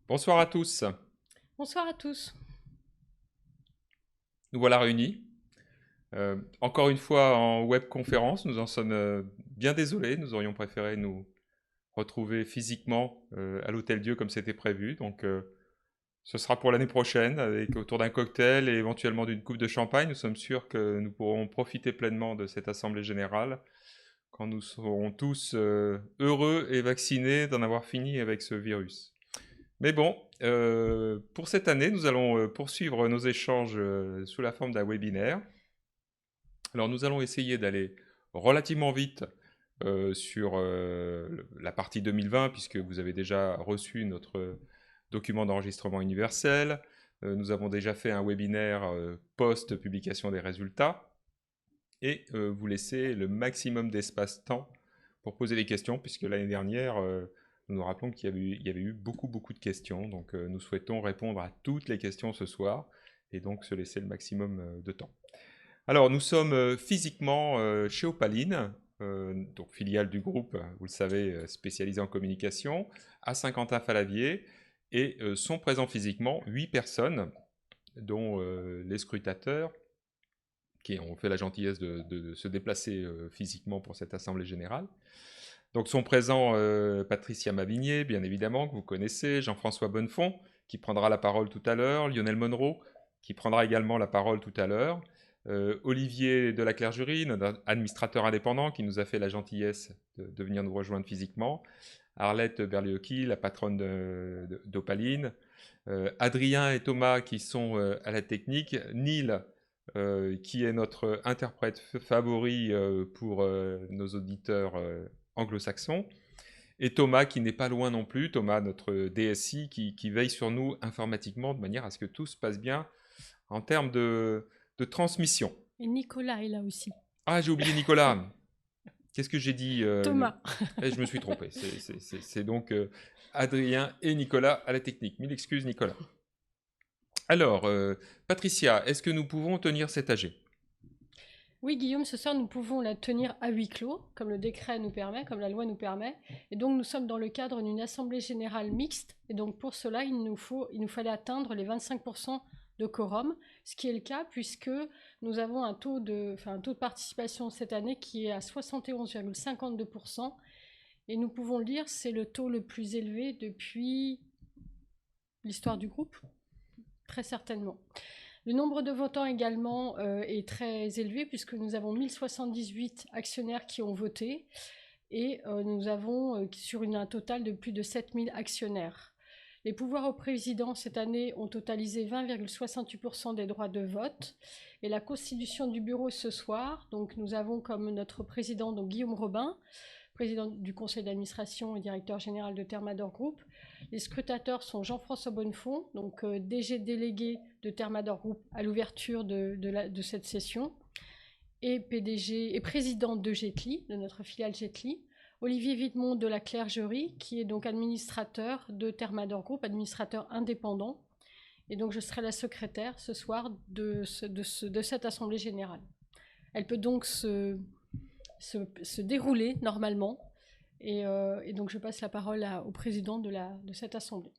Bonsoir à tous. Bonsoir à tous. Nous voilà réunis. Encore une fois en webconférence. Nous en sommes bien désolés. Nous aurions préféré nous retrouver physiquement à l'Hôtel Dieu comme c'était prévu. Donc ce sera pour l'année prochaine avec autour d'un cocktail et éventuellement d'une coupe de champagne. Nous sommes sûrs que nous pourrons profiter pleinement de cette assemblée générale quand nous serons tous heureux et vaccinés d'en avoir fini avec ce virus. Mais bon, pour cette année, nous allons poursuivre nos échanges sous la forme d'un webinaire. Alors nous allons essayer d'aller relativement vite sur la partie 2020, puisque vous avez déjà reçu notre document d'enregistrement universel. Nous avons déjà fait un webinaire post-publication des résultats. Et vous laisser le maximum d'espace-temps pour poser des questions, puisque l'année dernière, nous nous rappelons qu'il y avait eu beaucoup, beaucoup de questions. Donc nous souhaitons répondre à toutes les questions ce soir et donc se laisser le maximum de temps. Alors nous sommes physiquement chez Opaline, donc filiale du groupe, vous le savez, spécialisée en communication, à Saint-Quentin-Fallavier, et sont présents physiquement 8 personnes, dont les scrutateurs, qui ont fait la gentillesse de se déplacer physiquement pour cette assemblée générale. Donc sont présents Patricia Mavigné, bien évidemment, que vous connaissez, Jean-François Bonnefond, qui prendra la parole tout à l'heure, Lionel Monroe, qui prendra également la parole tout à l'heure, Olivier de la Clergerie, notre administrateur indépendant, qui nous a fait la gentillesse de venir nous rejoindre physiquement, Arlette Berliocchi, la patronne d'Opaline, Adrien et Thomas, qui sont à la technique, Neil, qui est notre interprète favori pour nos auditeurs anglo-saxons, et Thomas qui n'est pas loin non plus, Thomas notre DSI qui veille sur nous informatiquement de manière à ce que tout se passe bien en termes de transmission. Et Nicolas est là aussi. Ah, j'ai oublié Nicolas. Qu'est-ce que j'ai dit Thomas. Je me suis trompé. C'est donc Adrien et Nicolas à la technique. Mille excuses Nicolas. Alors, Patricia, est-ce que nous pouvons tenir cet AG? Oui, Guillaume, ce soir, nous pouvons la tenir à huis clos, comme le décret nous permet, comme la loi nous permet. Et donc, nous sommes dans le cadre d'une assemblée générale mixte. Et donc, pour cela, il nous fallait atteindre les 25% de quorum, ce qui est le cas puisque nous avons un taux de participation cette année qui est à 71,52%. Et nous pouvons le dire, c'est le taux le plus élevé depuis l'histoire du groupe, très certainement. Le nombre de votants également est très élevé puisque nous avons 1078 actionnaires qui ont voté et nous avons sur un total de plus de 7000 actionnaires. Les pouvoirs au président cette année ont totalisé 20,68% des droits de vote. Et la constitution du bureau ce soir, donc nous avons comme notre président donc Guillaume Robin, président du conseil d'administration et directeur général de Thermador Group. Les scrutateurs sont Jean-François Bonnefond, donc DG délégué de Thermador Group à l'ouverture de cette session, et PDG et président de Jetly, de notre filiale Jetly. Olivier Videmont de la Clergerie, qui est donc administrateur de Thermador Group, administrateur indépendant. Et donc je serai la secrétaire ce soir de cette assemblée générale. Elle peut donc se dérouler normalement. Et donc je passe la parole au président de cette assemblée.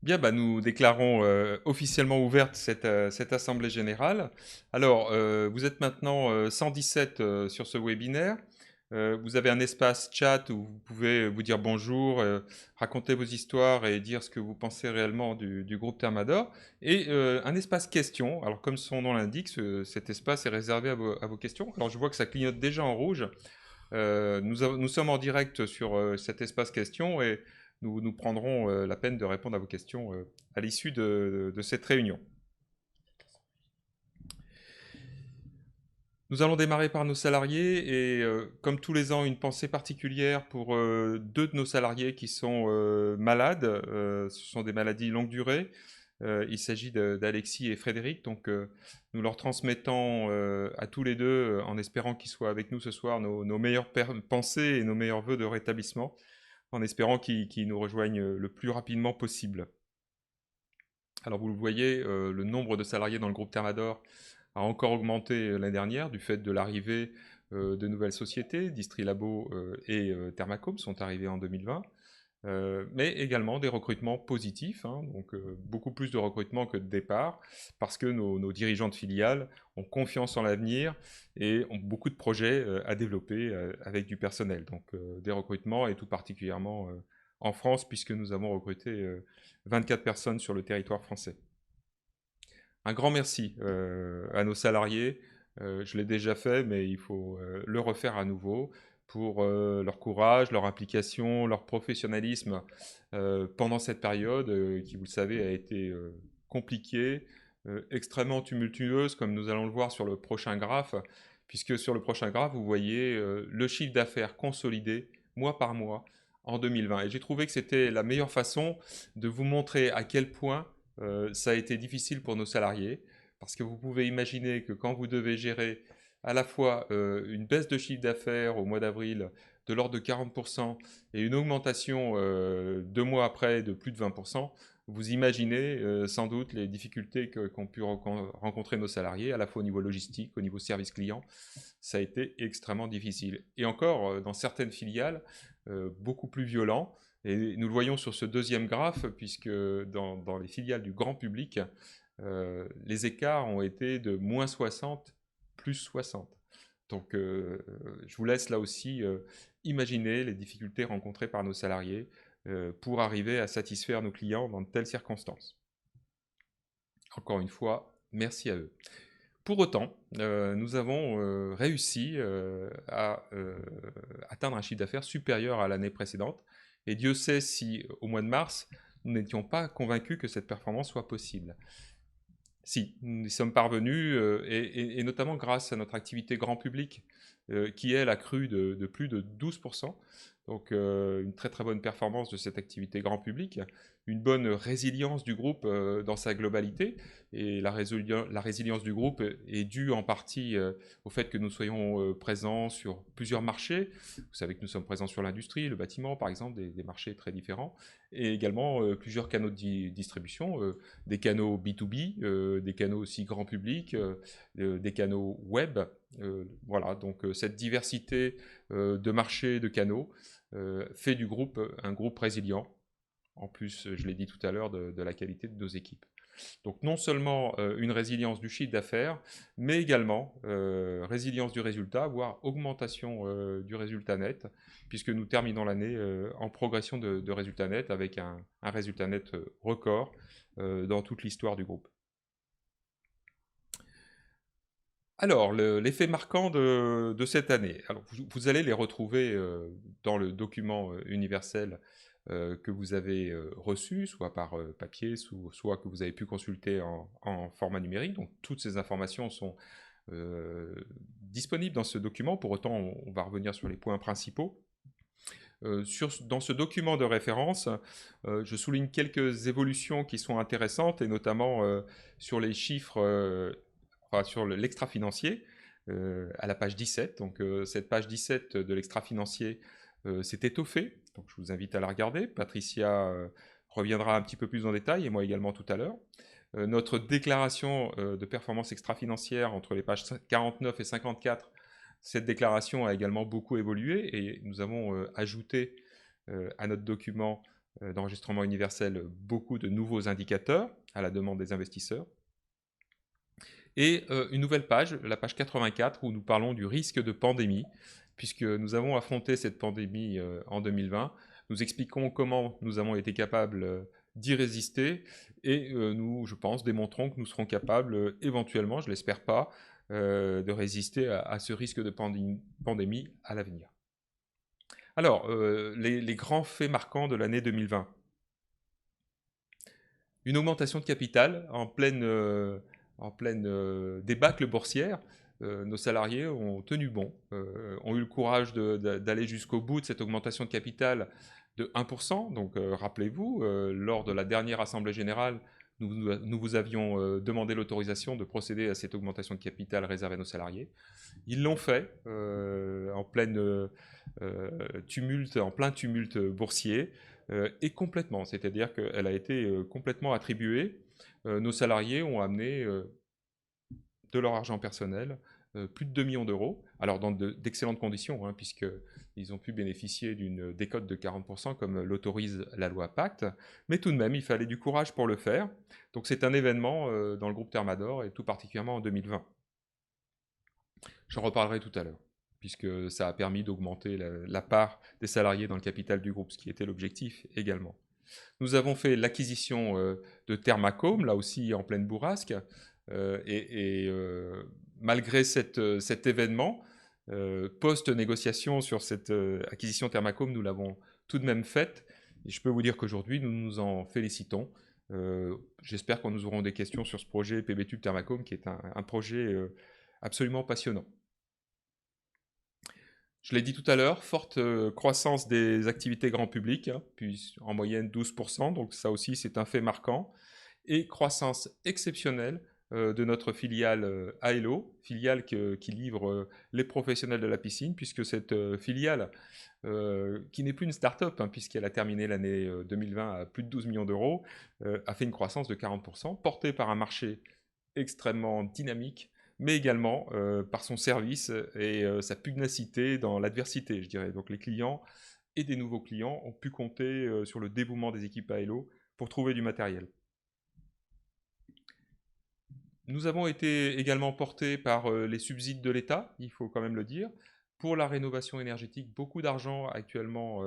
Bien, bah, nous déclarons officiellement ouverte cette assemblée générale. Alors, vous êtes maintenant 117 sur ce webinaire. Vous avez un espace chat où vous pouvez vous dire bonjour, raconter vos histoires et dire ce que vous pensez réellement du groupe Thermador. Et un espace questions. Alors, comme son nom l'indique, cet espace est réservé à vos questions. Alors, je vois que ça clignote déjà en rouge. Nous sommes en direct sur cet espace questions et nous prendrons la peine de répondre à vos questions à l'issue de cette réunion. Nous allons démarrer par nos salariés et comme tous les ans, une pensée particulière pour deux de nos salariés qui sont malades. Ce sont des maladies longue durée. Il s'agit d'Alexis et Frédéric, donc nous leur transmettons à tous les deux, en espérant qu'ils soient avec nous ce soir, nos meilleures pensées et nos meilleurs voeux de rétablissement, en espérant qu'ils nous rejoignent le plus rapidement possible. Alors vous le voyez, le nombre de salariés dans le groupe Thermador a encore augmenté l'année dernière du fait de l'arrivée de nouvelles sociétés. Distrilabo et Thermacom sont arrivés en 2020. mais également des recrutements positifs, hein, donc beaucoup plus de recrutements que de départs, parce que nos dirigeants de filiales ont confiance en l'avenir et ont beaucoup de projets à développer avec du personnel. Donc des recrutements, et tout particulièrement en France, puisque nous avons recruté 24 personnes sur le territoire français. Un grand merci à nos salariés. Je l'ai déjà fait, mais il faut le refaire à nouveau pour leur courage, leur implication, leur professionnalisme pendant cette période qui, vous le savez, a été compliquée, extrêmement tumultueuse, comme nous allons le voir sur le prochain graphe, puisque sur le prochain graphe, vous voyez le chiffre d'affaires consolidé mois par mois en 2020. Et j'ai trouvé que c'était la meilleure façon de vous montrer à quel point ça a été difficile pour nos salariés, parce que vous pouvez imaginer que quand vous devez gérer à la fois une baisse de chiffre d'affaires au mois d'avril de l'ordre de 40% et une augmentation 2 mois après de plus de 20%, vous imaginez sans doute les difficultés qu'ont pu rencontrer nos salariés, à la fois au niveau logistique, au niveau service client. Ça a été extrêmement difficile. Et encore, dans certaines filiales, beaucoup plus violent. Et nous le voyons sur ce deuxième graphe, puisque dans les filiales du grand public, les écarts ont été de moins 60, plus 60. Donc je vous laisse là aussi imaginer les difficultés rencontrées par nos salariés pour arriver à satisfaire nos clients dans de telles circonstances. Encore une fois, merci à eux. Pour autant, nous avons réussi à atteindre un chiffre d'affaires supérieur à l'année précédente. Et Dieu sait si, au mois de mars, nous n'étions pas convaincus que cette performance soit possible. Si, nous y sommes parvenus, et notamment grâce à notre activité grand public, qui, elle, a cru de plus de 12%. Donc, une très très bonne performance de cette activité grand public, une bonne résilience du groupe dans sa globalité. Et la résilience du groupe est due en partie au fait que nous soyons présents sur plusieurs marchés. Vous savez que nous sommes présents sur l'industrie, le bâtiment, par exemple, des marchés très différents, et également plusieurs canaux de distribution, des canaux B2B, des canaux aussi grand public, des canaux web. Voilà, donc cette diversité de marchés, de canaux, fait du groupe un groupe résilient. En plus, je l'ai dit tout à l'heure, de la qualité de nos équipes. Donc non seulement une résilience du chiffre d'affaires, mais également résilience du résultat, voire augmentation du résultat net, puisque nous terminons l'année en progression de résultat net, avec un résultat net record dans toute l'histoire du groupe. Alors, l'effet marquant de cette année. Alors, vous allez les retrouver dans le document universel que vous avez reçu, soit par papier, soit que vous avez pu consulter en format numérique. Donc, toutes ces informations sont disponibles dans ce document. Pour autant, on va revenir sur les points principaux. Dans ce document de référence, je souligne quelques évolutions qui sont intéressantes, et notamment sur les chiffres, sur l'extra-financier, à la page 17. Donc cette page 17 de l'extra-financier s'est étoffée, donc je vous invite à la regarder. Patricia reviendra un petit peu plus en détail, et moi également tout à l'heure. Notre déclaration de performance extra-financière entre les pages 49 et 54, cette déclaration a également beaucoup évolué, et nous avons ajouté à notre document d'enregistrement universel beaucoup de nouveaux indicateurs à la demande des investisseurs. Et une nouvelle page, la page 84, où nous parlons du risque de pandémie, puisque nous avons affronté cette pandémie en 2020. Nous expliquons comment nous avons été capables d'y résister, et nous, je pense, démontrons que nous serons capables, éventuellement, je ne l'espère pas, de résister à ce risque de pandémie à l'avenir. Alors, les grands faits marquants de l'année 2020. Une augmentation de capital en pleine débâcle boursière. Nos salariés ont tenu bon, ont eu le courage d'aller jusqu'au bout de cette augmentation de capital de 1%. Donc rappelez-vous, lors de la dernière Assemblée Générale, nous vous avions demandé l'autorisation de procéder à cette augmentation de capital réservée à nos salariés. Ils l'ont fait en plein tumulte boursier, et complètement, c'est-à-dire qu'elle a été complètement attribuée. Nos salariés ont amené de leur argent personnel plus de 2 millions d'euros. Alors dans d'excellentes conditions, hein, puisqu'ils ont pu bénéficier d'une décote de 40% comme l'autorise la loi Pacte. Mais tout de même, il fallait du courage pour le faire. Donc c'est un événement dans le groupe Thermador, et tout particulièrement en 2020. J'en reparlerai tout à l'heure, puisque ça a permis d'augmenter la part des salariés dans le capital du groupe, ce qui était l'objectif également. Nous avons fait l'acquisition de Thermacome, là aussi en pleine bourrasque, malgré cet événement, post-négociation sur cette acquisition Thermacome, nous l'avons tout de même faite, et je peux vous dire qu'aujourd'hui, nous nous en félicitons. J'espère que nous aurons des questions sur ce projet PBTube Thermacome, qui est un projet absolument passionnant. Je l'ai dit tout à l'heure, forte croissance des activités grand public, hein, puis en moyenne 12%, donc ça aussi c'est un fait marquant, et croissance exceptionnelle de notre filiale Aelo, filiale qui livre les professionnels de la piscine, puisque cette filiale, qui n'est plus une start-up, hein, puisqu'elle a terminé l'année 2020 à plus de 12 millions d'euros, a fait une croissance de 40%, portée par un marché extrêmement dynamique, mais également par son service et sa pugnacité dans l'adversité, je dirais. Donc les clients et des nouveaux clients ont pu compter sur le dévouement des équipes Aelo pour trouver du matériel. Nous avons été également portés par les subsides de l'État, il faut quand même le dire. Pour la rénovation énergétique, beaucoup d'argent actuellement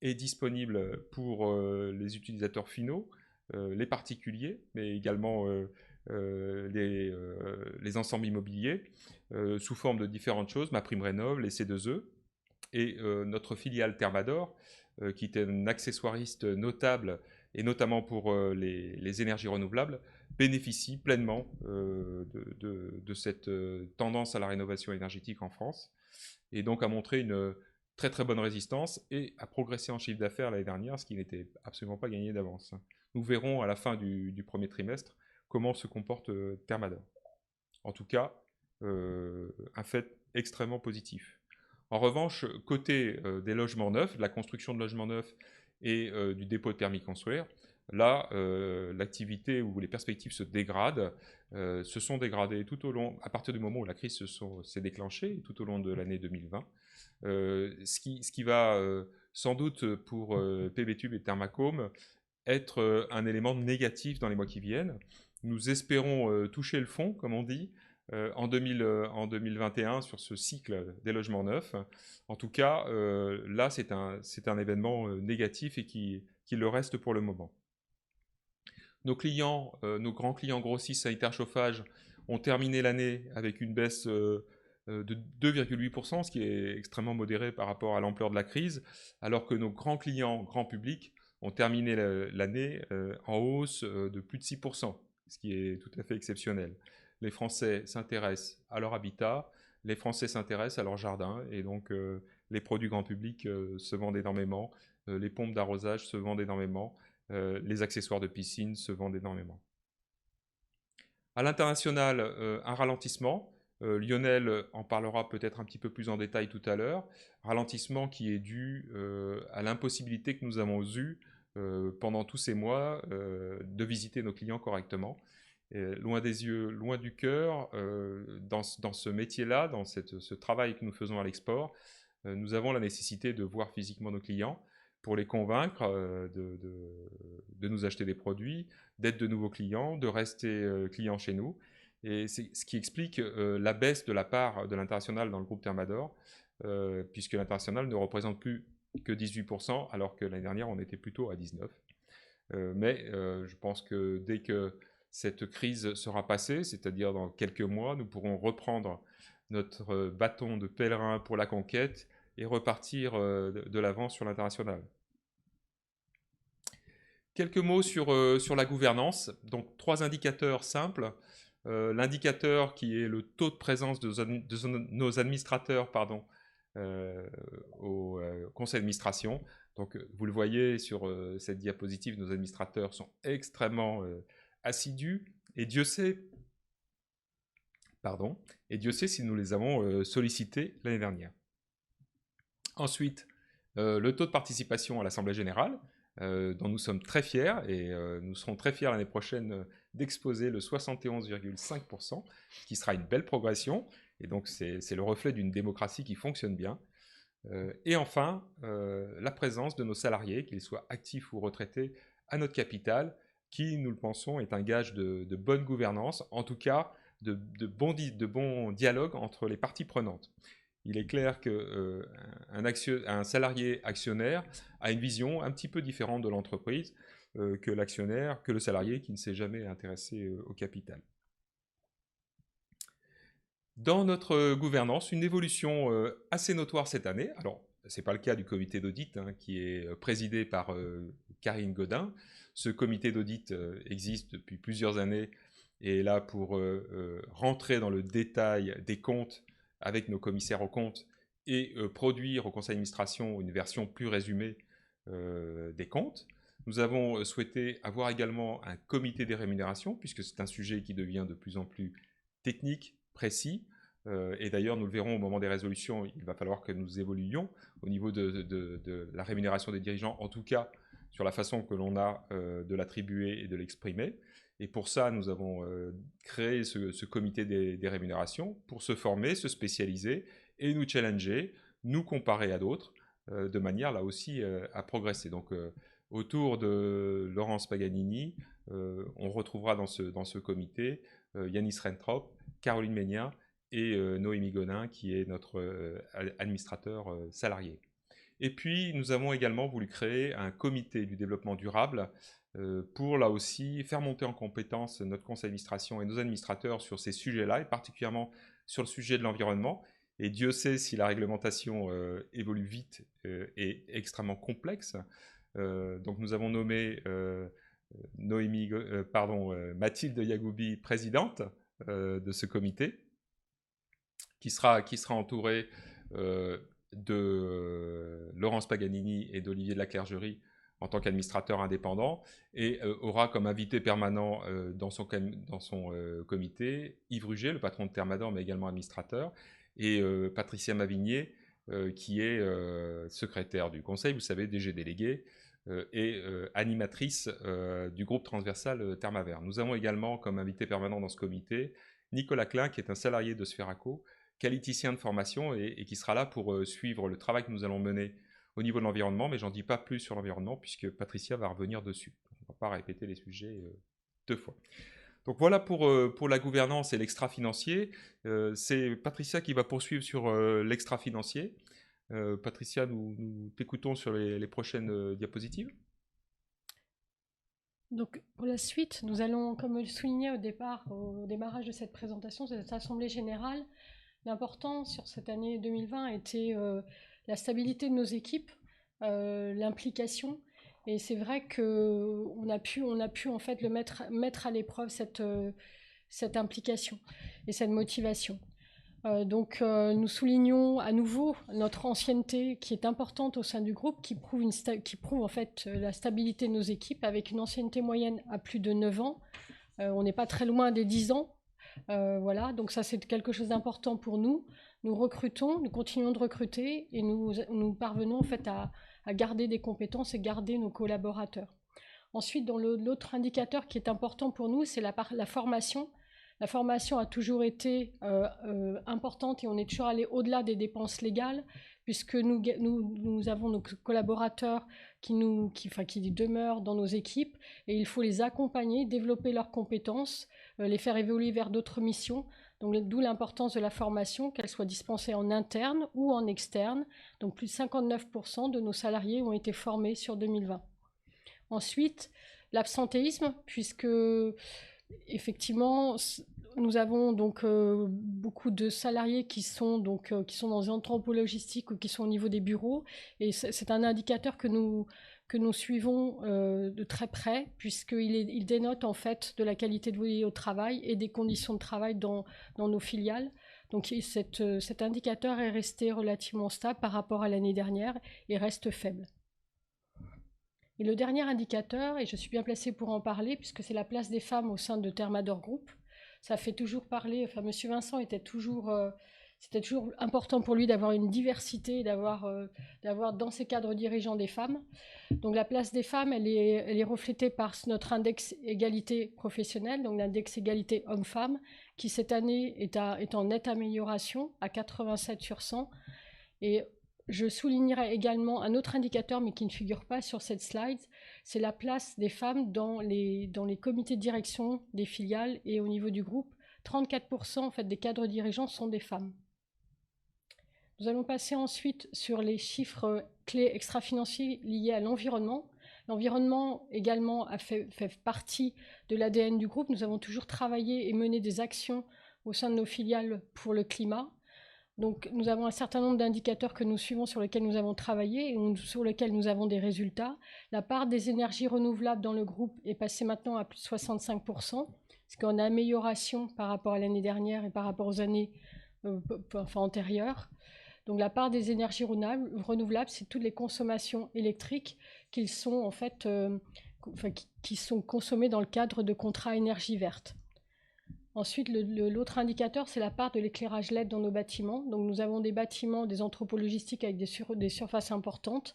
est disponible pour les utilisateurs finaux, les particuliers, mais également les ensembles immobiliers, sous forme de différentes choses, MaPrimeRénov', les C2E, et notre filiale Thermador, qui est un accessoiriste notable, et notamment pour les énergies renouvelables, bénéficie pleinement de cette tendance à la rénovation énergétique en France, et donc a montré une très très bonne résistance et a progressé en chiffre d'affaires l'année dernière, ce qui n'était absolument pas gagné d'avance. Nous verrons à la fin du premier trimestre comment se comporte Thermador. En tout cas, un fait extrêmement positif. En revanche, côté des logements neufs, de la construction de logements neufs et du dépôt de permis de construire, là, l'activité ou les perspectives se dégradent, se sont dégradées tout au long, à partir du moment où la crise s'est déclenchée, tout au long de l'année 2020. Ce qui va sans doute pour PBTube et Thermacome être un élément négatif dans les mois qui viennent. Nous espérons toucher le fond, comme on dit, en 2021 sur ce cycle des logements neufs. En tout cas, là, c'est un événement négatif et qui le reste pour le moment. Nos clients, nos grands clients grossistes sanitaires chauffage ont terminé l'année avec une baisse de 2,8%, ce qui est extrêmement modéré par rapport à l'ampleur de la crise, alors que nos grands clients, grand public, ont terminé l'année en hausse de plus de 6%, ce qui est tout à fait exceptionnel. Les Français s'intéressent à leur habitat, les Français s'intéressent à leur jardin, et donc les produits grand public se vendent énormément, les pompes d'arrosage se vendent énormément, les accessoires de piscine se vendent énormément. À l'international, un ralentissement. Lionel en parlera peut-être un petit peu plus en détail tout à l'heure. Ralentissement qui est dû à l'impossibilité que nous avons eue pendant tous ces mois de visiter nos clients correctement. Loin des yeux, loin du cœur, dans ce métier-là, dans ce travail que nous faisons à l'export, nous avons la nécessité de voir physiquement nos clients pour les convaincre de nous acheter des produits, d'être de nouveaux clients, de rester clients chez nous. Et c'est ce qui explique la baisse de la part de l'international dans le groupe Thermador, puisque l'international ne représente plus que 18%, alors que l'année dernière, on était plutôt à 19%. Mais je pense que dès que cette crise sera passée, c'est-à-dire dans quelques mois, nous pourrons reprendre notre bâton de pèlerin pour la conquête et repartir de l'avant sur l'international. Quelques mots sur la gouvernance. Donc, 3 indicateurs simples. L'indicateur qui est le taux de présence de nos administrateurs au conseil d'administration. Donc, vous le voyez sur cette diapositive, nos administrateurs sont extrêmement assidus. Et Dieu sait si nous les avons sollicités l'année dernière. Ensuite, le taux de participation à l'Assemblée générale, dont nous sommes très fiers, et nous serons très fiers l'année prochaine d'exposer le 71,5%, qui sera une belle progression. Et donc, c'est le reflet d'une démocratie qui fonctionne bien. Et enfin, la présence de nos salariés, qu'ils soient actifs ou retraités, à notre capital, qui, nous le pensons, est un gage de bonne gouvernance, en tout cas de bons dialogues entre les parties prenantes. Il est clair qu'un salarié actionnaire a une vision un petit peu différente de l'entreprise que l'actionnaire, que le salarié qui ne s'est jamais intéressé au capital. Dans notre gouvernance, une évolution assez notoire cette année. Alors, ce n'est pas le cas du comité d'audit, hein, qui est présidé par Karine Godin. Ce comité d'audit existe depuis plusieurs années et est là pour rentrer dans le détail des comptes avec nos commissaires aux comptes et produire au conseil d'administration une version plus résumée des comptes. Nous avons souhaité avoir également un comité des rémunérations, puisque c'est un sujet qui devient de plus en plus technique, précis, et d'ailleurs nous le verrons au moment des résolutions, il va falloir que nous évoluions au niveau de la rémunération des dirigeants, en tout cas sur la façon que l'on a de l'attribuer et de l'exprimer. Et pour ça, nous avons créé ce comité des rémunérations pour se former, se spécialiser et nous challenger, nous comparer à d'autres, de manière là aussi à progresser. Donc autour de Laurence Paganini, on retrouvera dans ce comité Yanis Rentrop, Caroline Ménien et Noémie Godin, qui est notre administrateur salarié. Et puis, nous avons également voulu créer un comité du développement durable pour, là aussi, faire monter en compétence notre conseil d'administration et nos administrateurs sur ces sujets-là, et particulièrement sur le sujet de l'environnement. Et Dieu sait si la réglementation évolue vite et extrêmement complexe. Donc, nous avons nommé Mathilde Yagoubi présidente de ce comité, qui sera entourée de Laurence Paganini et d'Olivier de la Clergerie en tant qu'administrateur indépendant, et aura comme invité permanent dans son comité Yves Ruger, le patron de Thermador, mais également administrateur, et Patricia Mavigné, qui est secrétaire du conseil, vous savez, DG délégué, et animatrice du groupe transversal Thermavert. Nous avons également comme invité permanent dans ce comité Nicolas Klein, qui est un salarié de Sferaco, qualiticien de formation et qui sera là pour suivre le travail que nous allons mener au niveau de l'environnement, mais j'en dis pas plus sur l'environnement puisque Patricia va revenir dessus. On ne va pas répéter les sujets deux fois. Donc voilà pour la gouvernance et l'extra-financier. C'est Patricia qui va poursuivre sur l'extra-financier. Patricia, nous t'écoutons sur les prochaines diapositives. Donc pour la suite, nous allons, comme je soulignais au démarrage de cette présentation, de cette assemblée générale, l'important sur cette année 2020 était la stabilité de nos équipes, l'implication. Et c'est vrai qu'on a pu en fait mettre à l'épreuve cette implication et cette motivation. Donc nous soulignons à nouveau notre ancienneté qui est importante au sein du groupe, qui prouve en fait la stabilité de nos équipes avec une ancienneté moyenne à plus de 9 ans. On n'est pas très loin des 10 ans. Voilà, donc ça c'est quelque chose d'important pour nous. Nous recrutons, nous continuons de recruter et nous parvenons en fait à garder des compétences et garder nos collaborateurs. Ensuite, dans l'autre indicateur qui est important pour nous, c'est la formation. La formation a toujours été importante et on est toujours allé au-delà des dépenses légales puisque nous avons nos collaborateurs qui demeurent dans nos équipes et il faut les accompagner, développer leurs compétences, les faire évoluer vers d'autres missions. Donc, d'où l'importance de la formation, qu'elle soit dispensée en interne ou en externe. Donc plus de 59% de nos salariés ont été formés sur 2020. Ensuite, l'absentéisme, puisque effectivement, nous avons donc beaucoup de salariés qui sont dans des entrepôts logistiques ou qui sont au niveau des bureaux. Et c'est un indicateur que nous suivons de très près, puisqu'il dénote en fait de la qualité de vie au travail et des conditions de travail dans nos filiales. Donc cet indicateur est resté relativement stable par rapport à l'année dernière et reste faible. Et le dernier indicateur, et je suis bien placée pour en parler, puisque c'est la place des femmes au sein de Thermador Group. Ça fait toujours parler, enfin Monsieur Vincent était toujours c'était toujours important pour lui d'avoir une diversité, d'avoir dans ses cadres dirigeants des femmes. Donc la place des femmes, elle est reflétée par notre index égalité professionnelle, donc l'index égalité homme-femme, qui cette année est en nette amélioration à 87 sur 100. Et je soulignerai également un autre indicateur, mais qui ne figure pas sur cette slide, c'est la place des femmes dans les comités de direction des filiales et au niveau du groupe. 34% en fait, des cadres dirigeants sont des femmes. Nous allons passer ensuite sur les chiffres clés extra-financiers liés à l'environnement. L'environnement également a fait partie de l'ADN du groupe. Nous avons toujours travaillé et mené des actions au sein de nos filiales pour le climat. Donc nous avons un certain nombre d'indicateurs que nous suivons, sur lesquels nous avons travaillé et sur lesquels nous avons des résultats. La part des énergies renouvelables dans le groupe est passée maintenant à plus de 65%, ce qui est en amélioration par rapport à l'année dernière et par rapport aux années antérieures. Donc la part des énergies renouvelables, c'est toutes les consommations électriques qui sont en fait qui sont consommées dans le cadre de contrats énergie verte. Ensuite, l'autre indicateur, c'est la part de l'éclairage LED dans nos bâtiments. Donc nous avons des bâtiments, des entrepôts logistiques avec des surfaces importantes.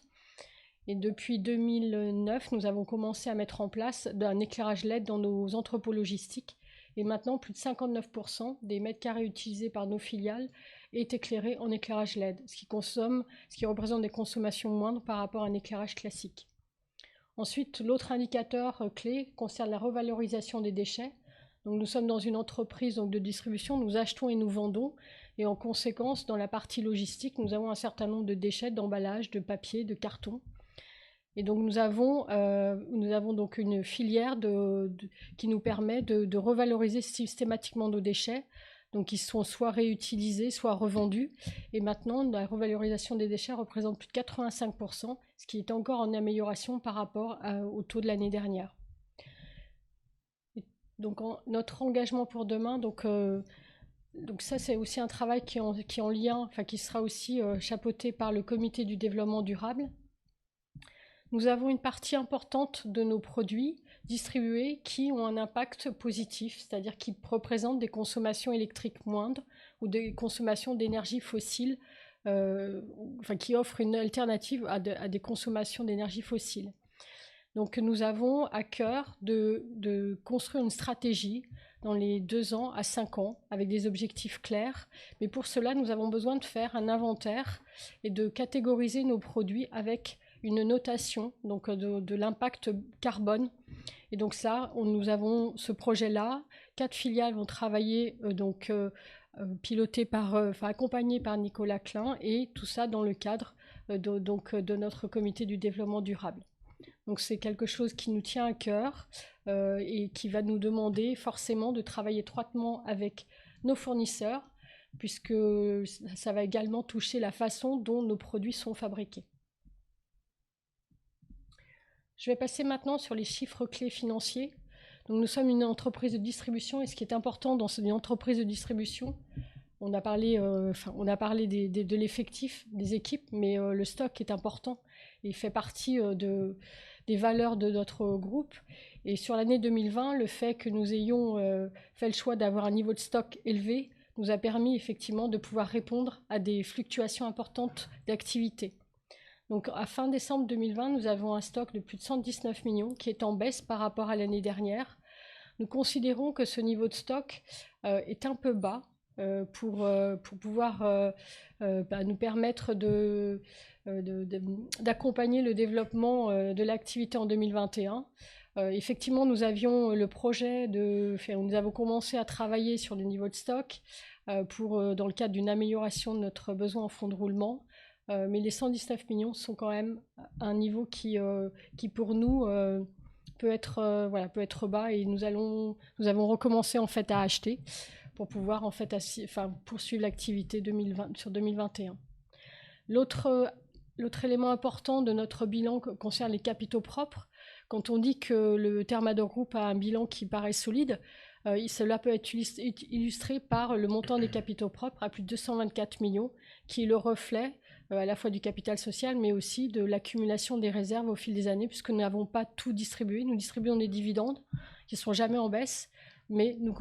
Et depuis 2009, nous avons commencé à mettre en place un éclairage LED dans nos entrepôts logistiques. Et maintenant, plus de 59% des mètres carrés utilisés par nos filiales est éclairé en éclairage LED, ce qui représente des consommations moindres par rapport à un éclairage classique. Ensuite, l'autre indicateur clé concerne la revalorisation des déchets. Donc nous sommes dans une entreprise de distribution, nous achetons et nous vendons, et en conséquence, dans la partie logistique, nous avons un certain nombre de déchets, d'emballage, de papier, de carton. Et donc nous avons donc une filière qui nous permet de revaloriser systématiquement nos déchets, donc ils sont soit réutilisés, soit revendus. Et maintenant, la revalorisation des déchets représente plus de 85%, ce qui est encore en amélioration par rapport au taux de l'année dernière. Donc notre engagement pour demain, donc ça c'est aussi un travail qui est en lien, qui sera aussi chapeauté par le comité du développement durable. Nous avons une partie importante de nos produits distribués qui ont un impact positif, c'est-à-dire qui représentent des consommations électriques moindres ou des consommations d'énergie fossile, qui offrent une alternative à des consommations d'énergie fossile. Donc nous avons à cœur de construire une stratégie dans les 2 ans à 5 ans avec des objectifs clairs. Mais pour cela, nous avons besoin de faire un inventaire et de catégoriser nos produits avec une notation donc de l'impact carbone. Et donc ça, nous avons ce projet-là. 4 filiales vont travailler pilotées accompagnées par Nicolas Klein, et tout ça dans le cadre de notre comité du développement durable. Donc c'est quelque chose qui nous tient à cœur et qui va nous demander forcément de travailler étroitement avec nos fournisseurs, puisque ça va également toucher la façon dont nos produits sont fabriqués. Je vais passer maintenant sur les chiffres clés financiers. Donc nous sommes une entreprise de distribution, et ce qui est important dans une entreprise de distribution, on a parlé de l'effectif des équipes, mais le stock est important et il fait partie des valeurs de notre groupe. Et sur l'année 2020, le fait que nous ayons fait le choix d'avoir un niveau de stock élevé nous a permis effectivement de pouvoir répondre à des fluctuations importantes d'activité. Donc à fin décembre 2020, nous avons un stock de plus de 119 millions qui est en baisse par rapport à l'année dernière. Nous considérons que ce niveau de stock est un peu bas pour pouvoir nous permettre d'accompagner le développement de l'activité en 2021. Effectivement, nous avions le projet nous avons commencé à travailler sur le niveau de stock dans le cadre d'une amélioration de notre besoin en fonds de roulement. Mais les 119 millions sont quand même un niveau qui pour nous peut être bas, et nous avons recommencé en fait à acheter pour pouvoir en fait poursuivre l'activité sur 2021. L'autre élément important de notre bilan concerne les capitaux propres. Quand on dit que le Thermador Group a un bilan qui paraît solide, cela peut être illustré par le montant des capitaux propres à plus de 224 millions, qui est le reflet à la fois du capital social, mais aussi de l'accumulation des réserves au fil des années, puisque nous n'avons pas tout distribué. Nous distribuons des dividendes qui ne sont jamais en baisse. mais nous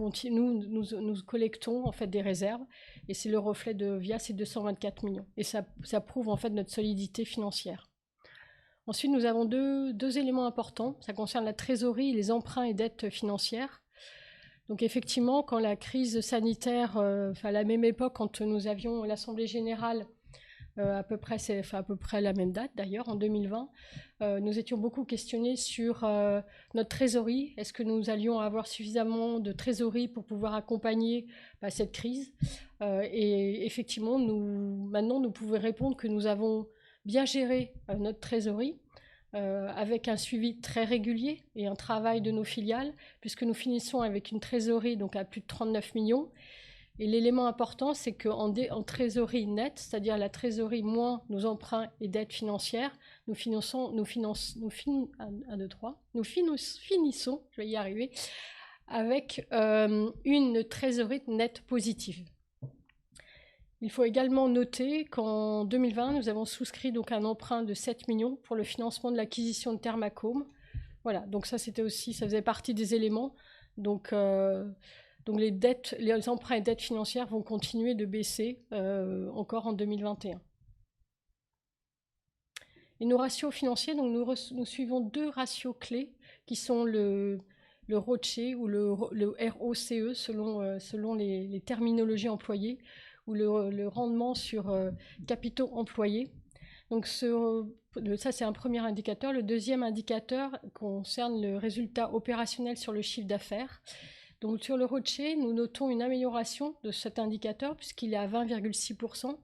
collectons en fait des réserves, et c'est le reflet via ces 224 millions. Et ça prouve en fait notre solidité financière. Ensuite, nous avons deux éléments importants. Ça concerne la trésorerie, les emprunts et dettes financières. Donc effectivement, quand la crise sanitaire, à la même époque, quand nous avions l'Assemblée générale, à peu près la même date d'ailleurs, en 2020, nous étions beaucoup questionnés sur notre trésorerie. Est-ce que nous allions avoir suffisamment de trésorerie pour pouvoir accompagner cette crise? Et effectivement, maintenant, nous pouvons répondre que nous avons bien géré notre trésorerie, avec un suivi très régulier et un travail de nos filiales, puisque nous finissons avec une trésorerie donc à plus de 39 millions. Et l'élément important, c'est qu'en trésorerie nette, c'est-à-dire la trésorerie moins nos emprunts et dettes financières, nous finissons, je vais y arriver, avec une trésorerie nette positive. Il faut également noter qu'en 2020, nous avons souscrit donc un emprunt de 7 millions pour le financement de l'acquisition de Thermacome. Voilà, donc ça faisait partie des éléments. Donc les emprunts et dettes financières vont continuer de baisser encore en 2021. Et nos ratios financiers, donc nous suivons deux ratios clés qui sont le ROCE ou le ROCE selon les terminologies employées, ou le rendement sur capitaux employés. Donc ça, c'est un premier indicateur. Le deuxième indicateur concerne le résultat opérationnel sur le chiffre d'affaires. Donc sur le ROCE, nous notons une amélioration de cet indicateur puisqu'il est à 20,6%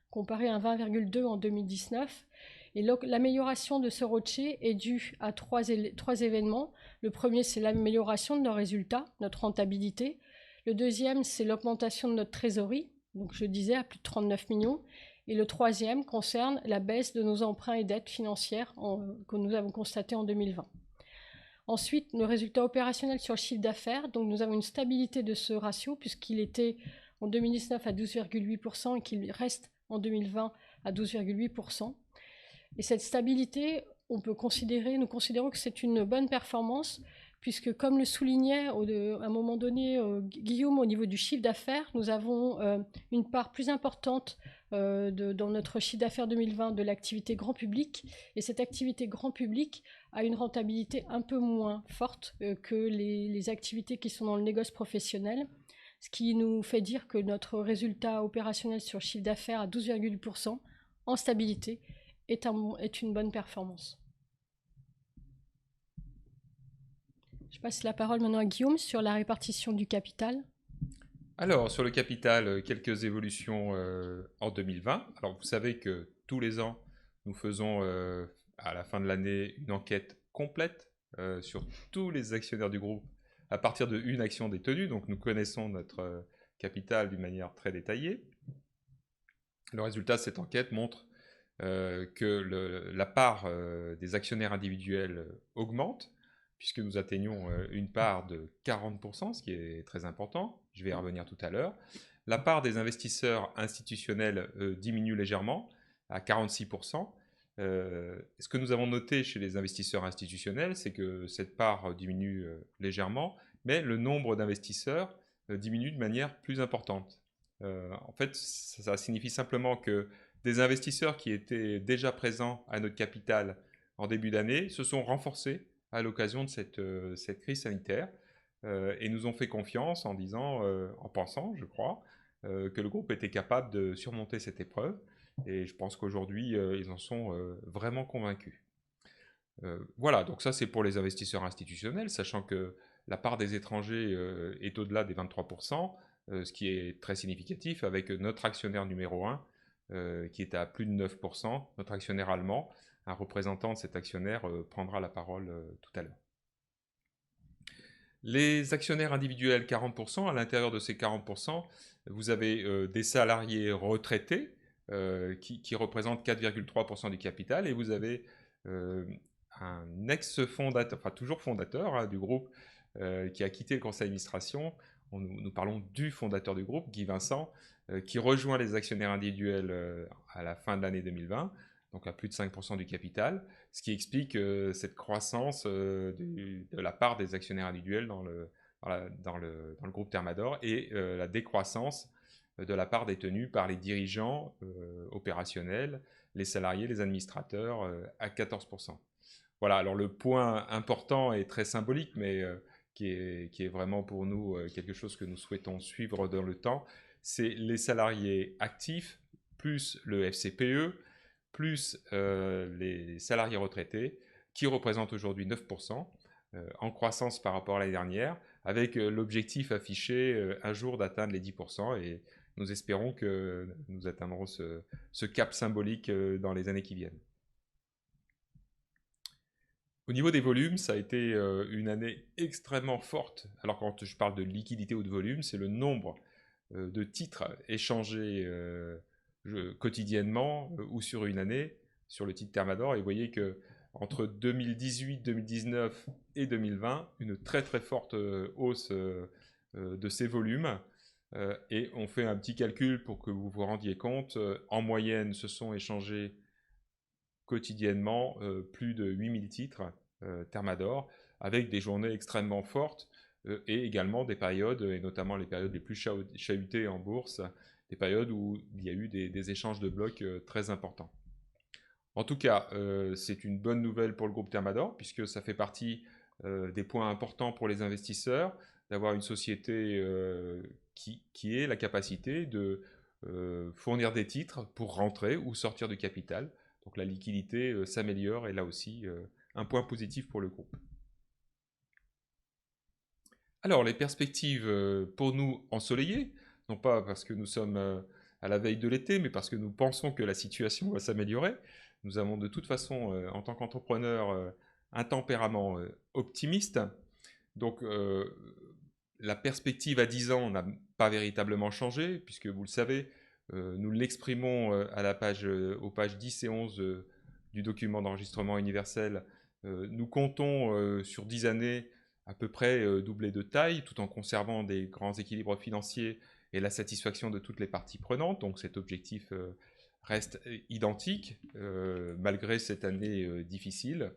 comparé à 20,2% en 2019. Et l'amélioration de ce ROCE est due à trois événements. Le premier, c'est l'amélioration de nos résultats, notre rentabilité. Le deuxième, c'est l'augmentation de notre trésorerie, donc je disais à plus de 39 millions. Et le troisième concerne la baisse de nos emprunts et dettes financières que nous avons constaté en 2020. Ensuite, nos résultats opérationnels sur le chiffre d'affaires. Donc nous avons une stabilité de ce ratio puisqu'il était en 2019 à 12,8% et qu'il reste en 2020 à 12,8%. Et cette stabilité, nous considérons que c'est une bonne performance, puisque comme le soulignait à un moment donné Guillaume au niveau du chiffre d'affaires, nous avons une part plus importante dans notre chiffre d'affaires 2020 de l'activité grand public, et cette activité grand public a une rentabilité un peu moins forte que les activités qui sont dans le négoce professionnel, ce qui nous fait dire que notre résultat opérationnel sur chiffre d'affaires à 12,8% en stabilité est une bonne performance. Je passe la parole maintenant à Guillaume sur la répartition du capital. Alors, sur le capital, quelques évolutions en 2020. Alors, vous savez que tous les ans, nous faisons à la fin de l'année une enquête complète sur tous les actionnaires du groupe à partir d'une action détenue. Donc, nous connaissons notre capital d'une manière très détaillée. Le résultat de cette enquête montre que la part des actionnaires individuels augmente, puisque nous atteignons une part de 40%, ce qui est très important. Je vais y revenir tout à l'heure. La part des investisseurs institutionnels diminue légèrement, à 46%. Ce que nous avons noté chez les investisseurs institutionnels, c'est que cette part diminue légèrement, mais le nombre d'investisseurs diminue de manière plus importante. En fait, ça signifie simplement que des investisseurs qui étaient déjà présents à notre capital en début d'année se sont renforcés à l'occasion de cette crise sanitaire et nous ont fait confiance en pensant, je crois, que le groupe était capable de surmonter cette épreuve. Et je pense qu'aujourd'hui, ils en sont vraiment convaincus. Voilà, donc ça c'est pour les investisseurs institutionnels, sachant que la part des étrangers est au-delà des 23%, ce qui est très significatif avec notre actionnaire numéro 1, qui est à plus de 9%, notre actionnaire allemand. Un représentant de cet actionnaire prendra la parole tout à l'heure. Les actionnaires individuels, 40%. À l'intérieur de ces 40%, vous avez des salariés retraités qui représentent 4,3% du capital, et vous avez un ex-fondateur, enfin toujours fondateur du groupe, qui a quitté le conseil d'administration. Nous parlons du fondateur du groupe, Guy Vincent, qui rejoint les actionnaires individuels à la fin de l'année 2020, donc à plus de 5% du capital, ce qui explique cette croissance de la part des actionnaires individuels dans le groupe Thermador, et la décroissance de la part détenue par les dirigeants opérationnels, les salariés, les administrateurs, à 14%. Voilà, alors le point important est très symbolique, mais qui est vraiment pour nous quelque chose que nous souhaitons suivre dans le temps, c'est les salariés actifs, plus le FCPE, plus les salariés retraités, qui représentent aujourd'hui 9%, en croissance par rapport à l'année dernière, avec l'objectif affiché un jour d'atteindre les 10%, et nous espérons que nous atteindrons ce cap symbolique dans les années qui viennent. Au niveau des volumes, ça a été une année extrêmement forte. Alors quand je parle de liquidité ou de volume, c'est le nombre de titres échangés quotidiennement ou sur une année sur le titre Thermador. Et vous voyez que entre 2018, 2019 et 2020, une très très forte hausse de ces volumes. Et on fait un petit calcul pour que vous vous rendiez compte. En moyenne, se sont échangés quotidiennement plus de 8000 titres Thermador, avec des journées extrêmement fortes et également des périodes, et notamment les périodes les plus chahutées en bourse, des périodes où il y a eu des échanges de blocs très importants. En tout cas, c'est une bonne nouvelle pour le groupe Thermador, puisque ça fait partie des points importants pour les investisseurs, d'avoir une société qui ait la capacité de fournir des titres pour rentrer ou sortir du capital. Donc la liquidité s'améliore, et là aussi, un point positif pour le groupe. Alors, les perspectives pour nous ensoleillées, non pas parce que nous sommes à la veille de l'été, mais parce que nous pensons que la situation va s'améliorer. Nous avons de toute façon, en tant qu'entrepreneurs, un tempérament optimiste. Donc, la perspective à 10 ans n'a pas véritablement changé, puisque vous le savez, nous l'exprimons à la page, aux pages 10 et 11 du document d'enregistrement universel. Nous comptons sur 10 années à peu près doubler de taille, tout en conservant des grands équilibres financiers et la satisfaction de toutes les parties prenantes. Donc cet objectif reste identique, malgré cette année difficile.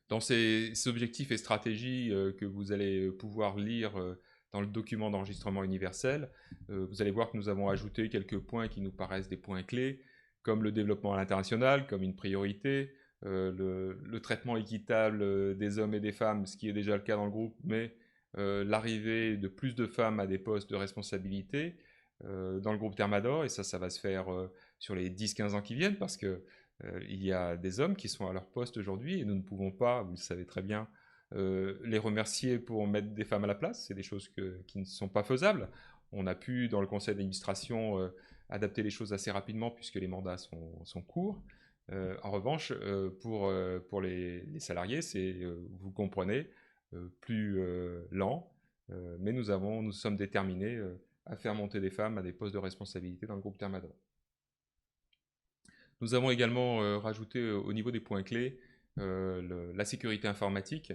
Dans ces objectifs et stratégies que vous allez pouvoir lire dans le document d'enregistrement universel, vous allez voir que nous avons ajouté quelques points qui nous paraissent des points clés, comme le développement à l'international, comme une priorité, le traitement équitable des hommes et des femmes, ce qui est déjà le cas dans le groupe, mais l'arrivée de plus de femmes à des postes de responsabilité dans le groupe Thermador, et ça va se faire sur les 10-15 ans qui viennent, parce que il y a des hommes qui sont à leur poste aujourd'hui, et nous ne pouvons pas, vous le savez très bien, les remercier pour mettre des femmes à la place. C'est des choses qui ne sont pas faisables. On a pu, dans le conseil d'administration, adapter les choses assez rapidement, puisque les mandats sont courts. En revanche, pour les salariés, c'est, vous comprenez, plus lent, mais nous sommes déterminés à faire monter des femmes à des postes de responsabilité dans le groupe Thermador. Nous avons également rajouté au niveau des points clés la sécurité informatique.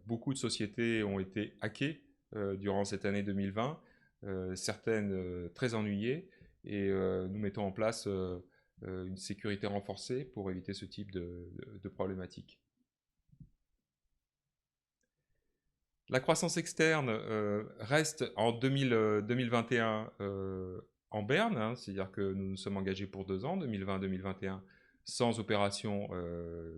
Beaucoup de sociétés ont été hackées durant cette année 2020, certaines très ennuyées, et nous mettons en place une sécurité renforcée pour éviter ce type de problématiques. La croissance externe reste en 2021 en berne, hein, c'est-à-dire que nous nous sommes engagés pour 2 ans, 2020-2021, sans opération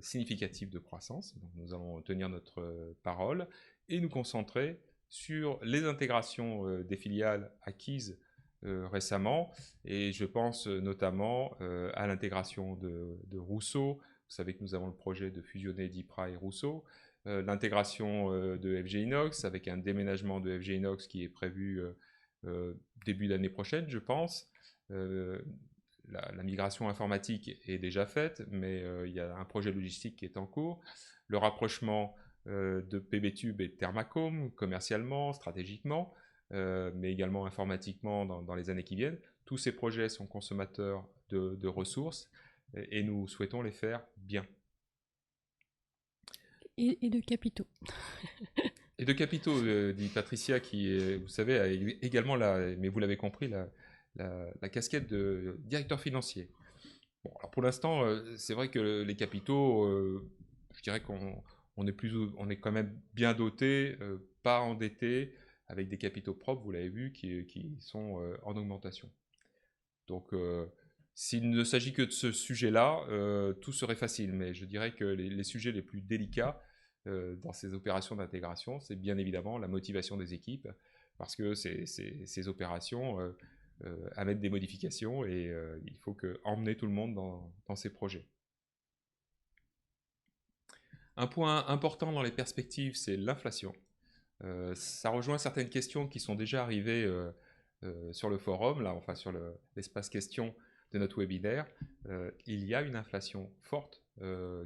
significative de croissance. Donc nous allons tenir notre parole et nous concentrer sur les intégrations des filiales acquises récemment, et je pense notamment à l'intégration de Rousseau. Vous savez que nous avons le projet de fusionner DIPRA et Rousseau, l'intégration de FG Inox, avec un déménagement de FG Inox qui est prévu début d'année prochaine, je pense. La migration informatique est déjà faite, mais il y a un projet logistique qui est en cours. Le rapprochement de PBTube et de Thermacom, commercialement, stratégiquement, mais également informatiquement dans les années qui viennent. Tous ces projets sont consommateurs de ressources, et nous souhaitons les faire bien. Et de capitaux. Et de capitaux, dit Patricia, qui, vous savez, a également, mais vous l'avez compris, la casquette de directeur financier. Bon, alors pour l'instant, c'est vrai que les capitaux, je dirais qu'on on est quand même bien doté, pas endetté, avec des capitaux propres, vous l'avez vu, qui sont en augmentation. Donc, s'il ne s'agit que de ce sujet-là, tout serait facile. Mais je dirais que les sujets les plus délicats dans ces opérations d'intégration, c'est bien évidemment la motivation des équipes, parce que ces opérations amènent des modifications et il faut emmener tout le monde dans ces projets. Un point important dans les perspectives, c'est l'inflation. Ça rejoint certaines questions qui sont déjà arrivées sur le forum, là, enfin sur l'espace questions de notre webinaire. Il y a une inflation forte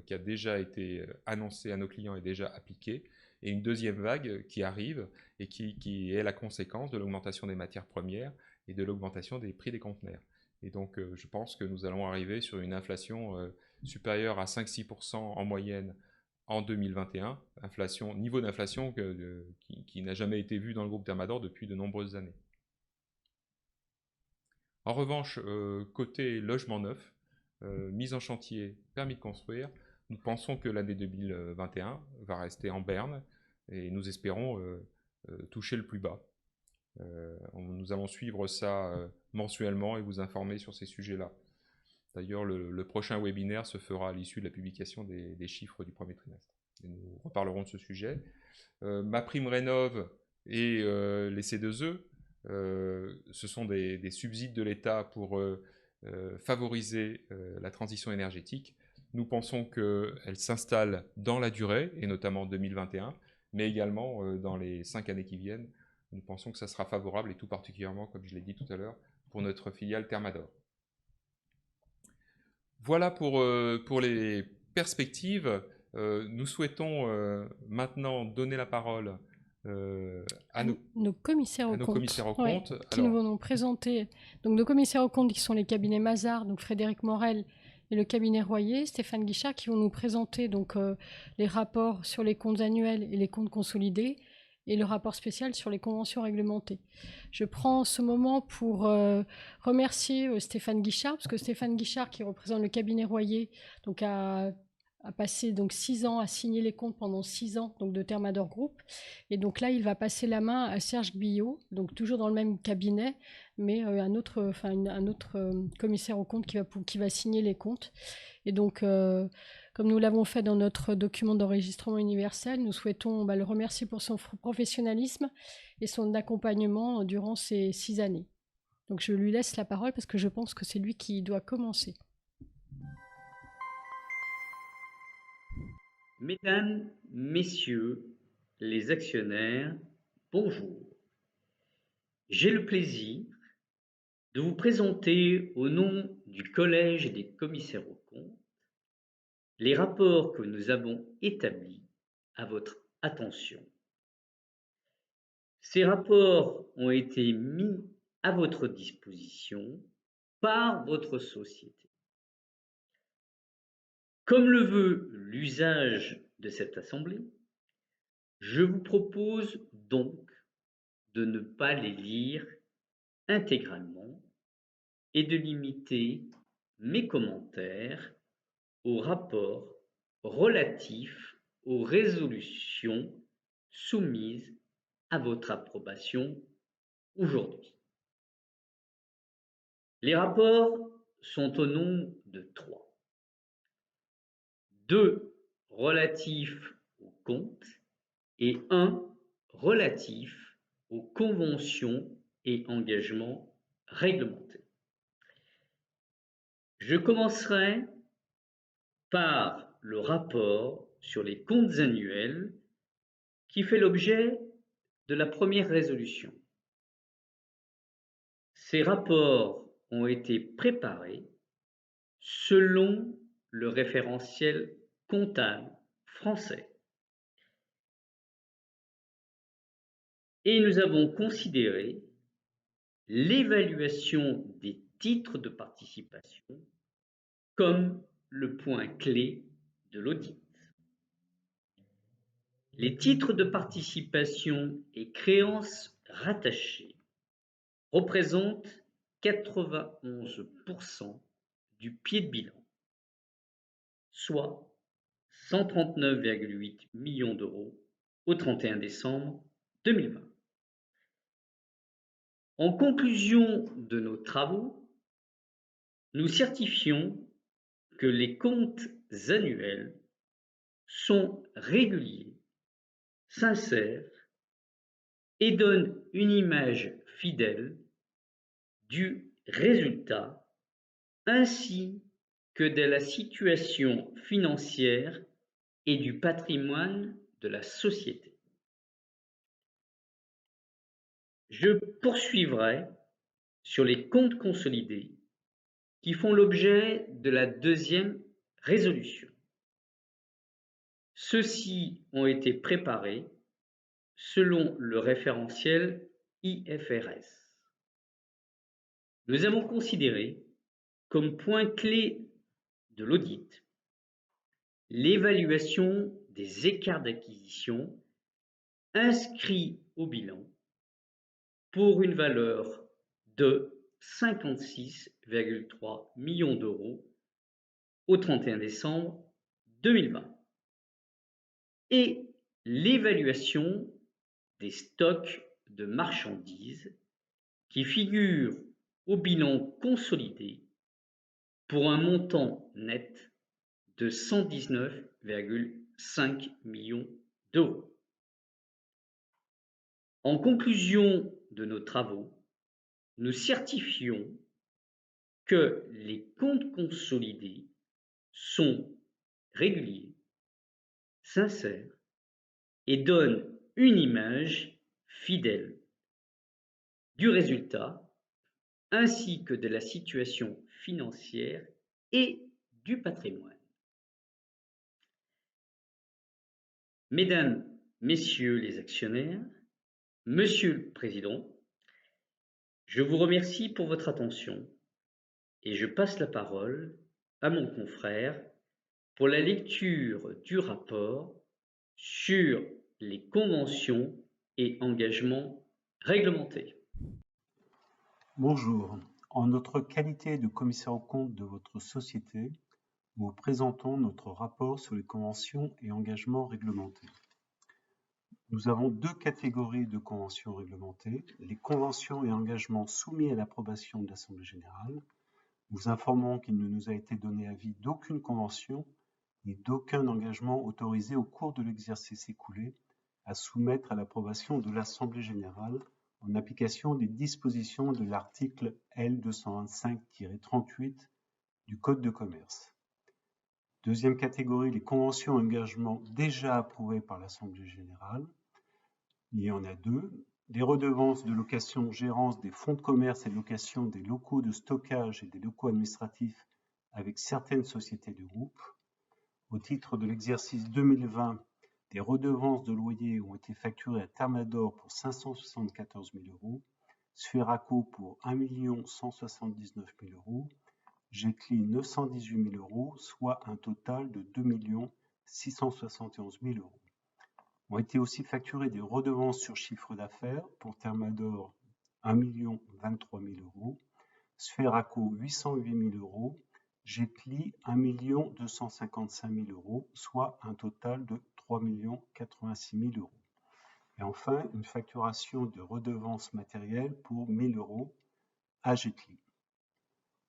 qui a déjà été annoncée à nos clients et déjà appliquée, et une deuxième vague qui arrive et qui est la conséquence de l'augmentation des matières premières et de l'augmentation des prix des conteneurs. Et donc je pense que nous allons arriver sur une inflation supérieure à 5-6% en moyenne en 2021, niveau d'inflation qui n'a jamais été vu dans le groupe Thermador depuis de nombreuses années. En revanche, côté logement neuf, mise en chantier, permis de construire, nous pensons que l'année 2021 va rester en berne et nous espérons toucher le plus bas. Nous allons suivre ça mensuellement et vous informer sur ces sujets-là. D'ailleurs, le prochain webinaire se fera à l'issue de la publication des chiffres du premier trimestre. Et nous reparlerons de ce sujet. MaPrimeRénov' et les C2E, ce sont des subsides de l'État pour favoriser la transition énergétique. Nous pensons qu'elle s'installe dans la durée, et notamment en 2021, mais également dans les 5 années qui viennent. Nous pensons que ça sera favorable, et tout particulièrement, comme je l'ai dit tout à l'heure, pour notre filiale Thermador. Voilà pour les perspectives. Nous souhaitons maintenant donner la parole à nos commissaires aux comptes, qui Alors, nous vont nous présenter. Donc nos commissaires aux comptes qui sont les cabinets Mazars, donc Frédéric Morel et le cabinet Royer, Stéphane Guichard, qui vont nous présenter donc les rapports sur les comptes annuels et les comptes consolidés et le rapport spécial sur les conventions réglementées. Je prends ce moment pour remercier Stéphane Guichard, parce que Stéphane Guichard, qui représente le cabinet Royer, donc a passé donc 6 ans à signer les comptes pendant 6 ans donc de Thermador Group. Et donc là, il va passer la main à Serge Guyot, donc toujours dans le même cabinet, mais un autre commissaire aux comptes qui va signer les comptes. Et donc, comme nous l'avons fait dans notre document d'enregistrement universel, nous souhaitons le remercier pour son professionnalisme et son accompagnement durant ces 6 années. Donc je lui laisse la parole parce que je pense que c'est lui qui doit commencer. Mesdames, Messieurs les actionnaires, bonjour. J'ai le plaisir de vous présenter au nom du Collège des commissaires aux comptes les rapports que nous avons établis à votre attention. Ces rapports ont été mis à votre disposition par votre société. Comme le veut l'usage de cette assemblée, je vous propose donc de ne pas les lire intégralement et de limiter mes commentaires aux rapports relatifs aux résolutions soumises à votre approbation aujourd'hui. Les rapports sont au nombre de 3. 2 relatifs aux comptes et 1 relatif aux conventions et engagements réglementés. Je commencerai par le rapport sur les comptes annuels qui fait l'objet de la première résolution. Ces rapports ont été préparés selon le référentiel comptable français. Et nous avons considéré l'évaluation des titres de participation comme le point clé de l'audit. Les titres de participation et créances rattachées représentent 91% du pied de bilan, soit 139,8 millions d'euros au 31 décembre 2020. En conclusion de nos travaux, nous certifions que les comptes annuels sont réguliers, sincères et donnent une image fidèle du résultat ainsi que de la situation financière et du patrimoine de la société. Je poursuivrai sur les comptes consolidés qui font l'objet de la deuxième résolution. Ceux-ci ont été préparés selon le référentiel IFRS. Nous avons considéré comme point clé de l'audit l'évaluation des écarts d'acquisition inscrits au bilan pour une valeur de 56,3 millions d'euros au 31 décembre 2020 et l'évaluation des stocks de marchandises qui figurent au bilan consolidé pour un montant net de 119,5 millions d'euros. En conclusion de nos travaux, nous certifions que les comptes consolidés sont réguliers, sincères et donnent une image fidèle du résultat ainsi que de la situation financière et du patrimoine. Mesdames, Messieurs les actionnaires, Monsieur le Président, je vous remercie pour votre attention et je passe la parole à mon confrère pour la lecture du rapport sur les conventions et engagements réglementés. Bonjour. En notre qualité de commissaire aux comptes de votre société, nous vous présentons notre rapport sur les conventions et engagements réglementés. Nous avons deux catégories de conventions réglementées, les conventions et engagements soumis à l'approbation de l'Assemblée générale. Nous informons qu'il ne nous a été donné avis d'aucune convention ni d'aucun engagement autorisé au cours de l'exercice écoulé à soumettre à l'approbation de l'Assemblée générale en application des dispositions de l'article L225-38 du Code de commerce. Deuxième catégorie, les conventions et engagements déjà approuvés par l'Assemblée générale. Il y en a deux. Les redevances de location-gérance des fonds de commerce et de location des locaux de stockage et des locaux administratifs avec certaines sociétés de groupe. Au titre de l'exercice 2020, des redevances de loyer ont été facturées à Thermador pour 574 000 euros, Sferaco pour 1 179 000 euros, Jetli 918 000 euros, soit un total de 2 671 000 euros. Ont été aussi facturées des redevances sur chiffre d'affaires pour Thermador 1 023 000 euros, Sferaco 808 000 euros, Jetli 1 255 000 euros, soit un total de 3 086 000 euros. Et enfin, une facturation de redevances matérielles pour 1 000 euros à Jetli.